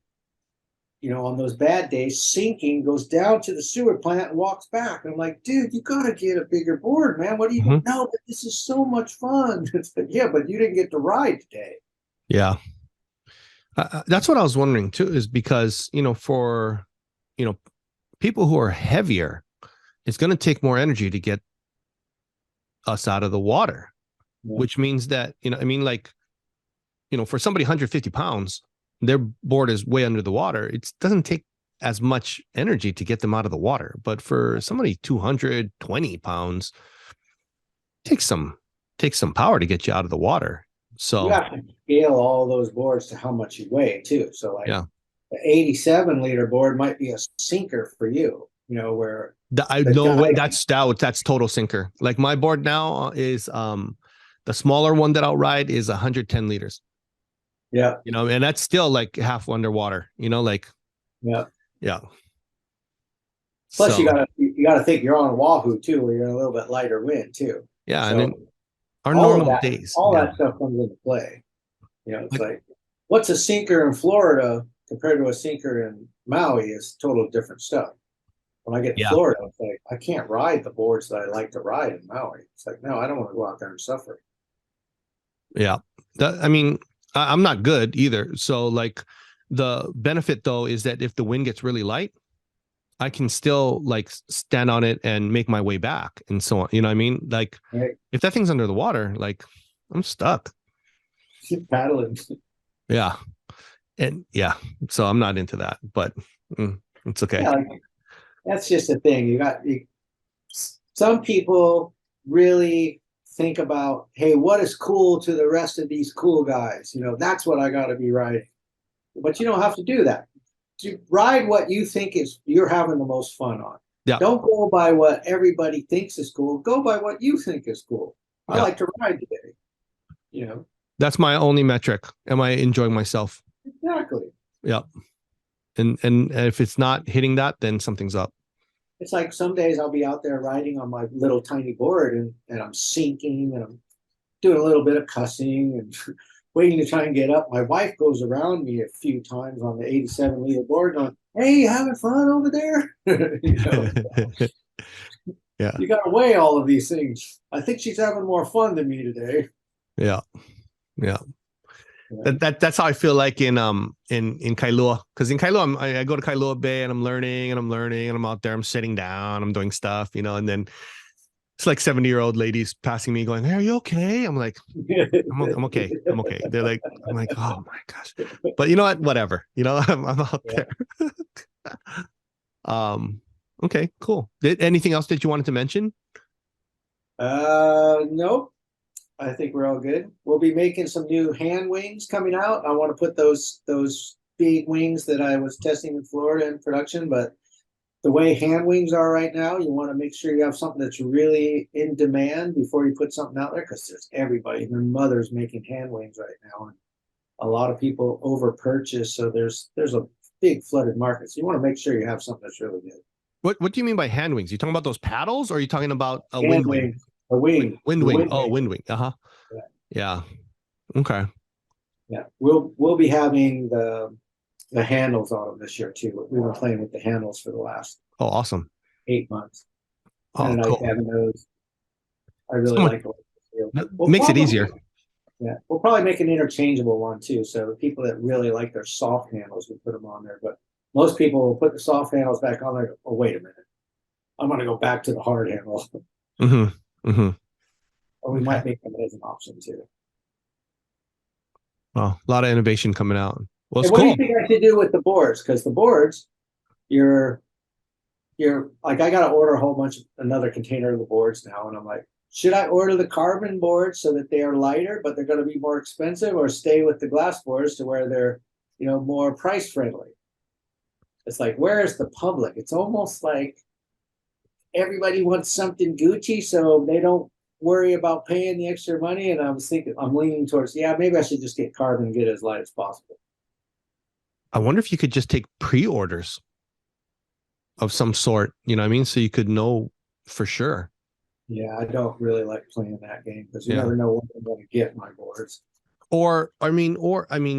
on those bad days, sinking, goes down to the sewer plant and walks back. And I'm like, dude, you got to get a bigger board, man. What are you doing? No, but this is so much fun. It's like, yeah, but you didn't get to ride today. Yeah. That's what I was wondering too, is because, for, people who are heavier, it's going to take more energy to get us out of the water, which means that, for somebody 150 pounds, their board is way under the water. It doesn't take as much energy to get them out of the water. But for somebody 220 pounds, it takes some power to get you out of the water. So you have to scale all those boards to how much you weigh too. So like the 87 liter board might be a sinker for you, where that's total sinker. Like my board now is the smaller one that I'll ride is 110 liters. Yeah. And that's still like half underwater, Yeah. So, Plus you gotta think you're on Wahoo too, where you're in a little bit lighter wind too. Yeah. So, and then our normal days. That stuff comes into play. It's like what's a sinker in Florida compared to a sinker in Maui is totally different stuff. When I get to Florida, it's like I can't ride the boards that I like to ride in Maui. It's like, no, I don't want to go out there and suffer. Yeah. I'm not good either. So like the benefit though is that if the wind gets really light, I can still like stand on it and make my way back and so on. You know what I mean? Like if that thing's under the water, like I'm stuck. Keep paddling. Yeah. And so I'm not into that, but it's okay. Yeah, that's just the thing. Some people really think about, hey, what is cool to the rest of these cool guys? That's what I got to be riding. But you don't have to do that. You ride what you think you're having the most fun on. Yeah. Don't go by what everybody thinks is cool. Go by what you think is cool. I like to ride today. That's my only metric. Am I enjoying myself? Exactly. Yeah. And if it's not hitting that, then something's up. It's like some days I'll be out there riding on my little tiny board and I'm sinking and I'm doing a little bit of cussing and waiting to try and get up. My wife goes around me a few times on the 87 liter board going, hey, you having fun over there? Yeah. You got to weigh all of these things. I think she's having more fun than me today. Yeah. That's how I feel like in Kailua, because in Kailua I go to Kailua Bay and I'm learning and I'm out there, I'm sitting down, I'm doing stuff, and then it's like 70-year-old ladies passing me going, hey, are you okay? I'm like, I'm okay. They're like, I'm like, oh my gosh. But you know what? Whatever. I'm out there. Okay, cool. Anything else that you wanted to mention? Nope. I think we're all good. We'll be making some new hand wings coming out. I want to put those big wings that I was testing in Florida in production, but the way hand wings are right now, you want to make sure you have something that's really in demand before you put something out there, because there's everybody, their mother's making hand wings right now, and a lot of people over purchase, so there's a big flooded market. So you want to make sure you have something that's really good. What do you mean by hand wings? You talking about those paddles, or are you talking about a wind wing? A wing. Wind wing. Oh, wind wing. Yeah. Okay. Yeah, we'll be having the handles on them this year too. We've been playing with the handles for the last awesome 8 months. And cool. Having those, I really like it. Makes it easier. Yeah, we'll probably make an interchangeable one too. So the people that really like their soft handles, we put them on there. But most people will put the soft handles back on there. Oh, wait a minute, I'm going to go back to the hard handles. Or we might make them as an option too. Well, a lot of innovation coming out. Well, it's what cool. do you think I should do with the boards? Because the boards, you're like, I got to order a whole bunch of another container of the boards now, and I'm like, should I order the carbon boards so that they are lighter, but they're going to be more expensive, or stay with the glass boards to where they're more price friendly? It's like, where is the public? It's almost like everybody wants something Gucci, so they don't worry about paying the extra money. And I was thinking, I'm leaning towards, maybe I should just get carbon and get it as light as possible. I wonder if you could just take pre-orders of some sort, you know what I mean? So you could know for sure. Yeah, I don't really like playing that game, because you never know what I'm going to get my boards. Or I mean,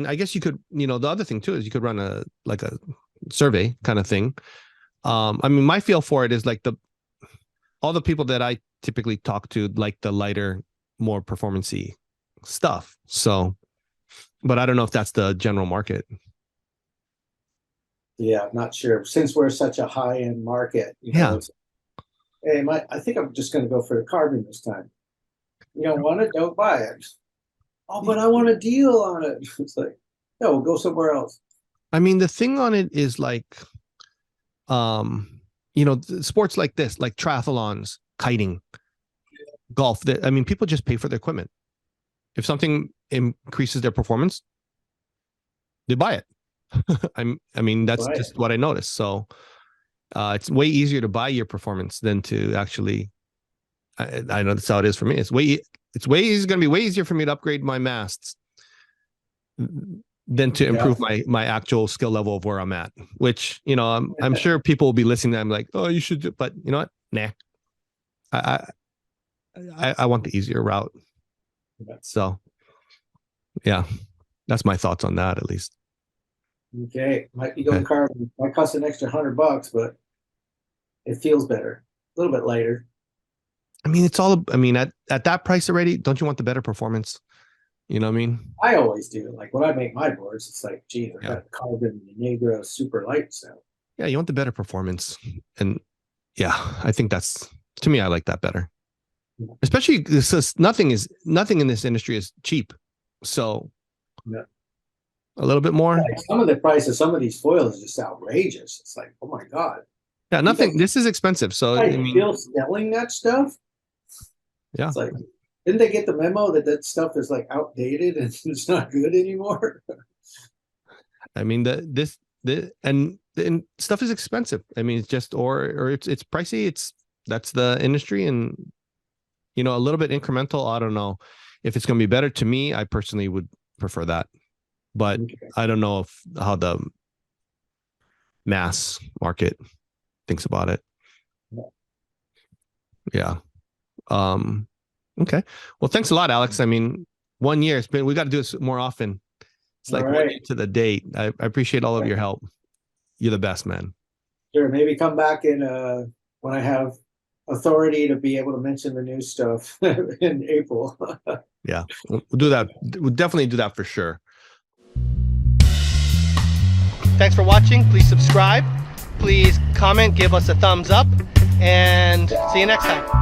I guess you could, the other thing too is you could run a survey kind of thing. I mean, my feel for it is like all the people that I typically talk to like the lighter, more performance-y stuff. So, but I don't know if that's the general market. Yeah, I'm not sure. Since we're such a high-end market, you know, it's, hey, I think I'm just going to go for the carbon this time. You don't want it, don't buy it. Oh, but I want a deal on it. It's like, no, we'll go somewhere else. I mean, the thing on it is like, you know, sports like this, like triathlons, kiting, golf. I mean, people just pay for their equipment. If something increases their performance, they buy it. I mean, that's just what I noticed. So it's way easier to buy your performance than to actually. I know that's how it is for me. It's going to be way easier for me to upgrade my masts than to improve my actual skill level of where I'm at. Which, you know, I'm sure people will be listening. I'm like, oh, you should, but you know what? Nah. I want the easier route. So, yeah, that's my thoughts on that, at least. Okay, might be going carbon. Might cost an extra $100, but it feels better. A little bit lighter. I mean, it's all. I mean, at that price already, don't you want the better performance? You know what I mean? I always do. Like when I make my boards, it's like, geez, I got carbon Negro super light stuff. Yeah, you want the better performance, and yeah, I think that's, to me, I like that better. Especially because nothing in this industry is cheap, so a little bit more. Like some of the price of some of these foils is just outrageous. It's like, oh my god. Yeah, nothing. This is expensive. So I mean, still selling that stuff. Yeah, it's like, didn't they get the memo that stuff is like outdated and it's not good anymore? I mean, and stuff is expensive. I mean, it's just or it's pricey. That's the industry, and you know, a little bit incremental. I don't know if it's going to be better. To me, I personally would prefer that, but I don't know how the mass market thinks about it. Yeah. Okay. Well, thanks a lot, Alex. I mean, 1 year. We got to do this more often. It's like 1 year to the date. I appreciate all of your help. You're the best, man. Sure. Maybe come back when I have authority to be able to mention the new stuff in April. Yeah, we'll do that. We'll definitely do that for sure. Thanks for watching. Please subscribe. Please comment, give us a thumbs up, and see you next time.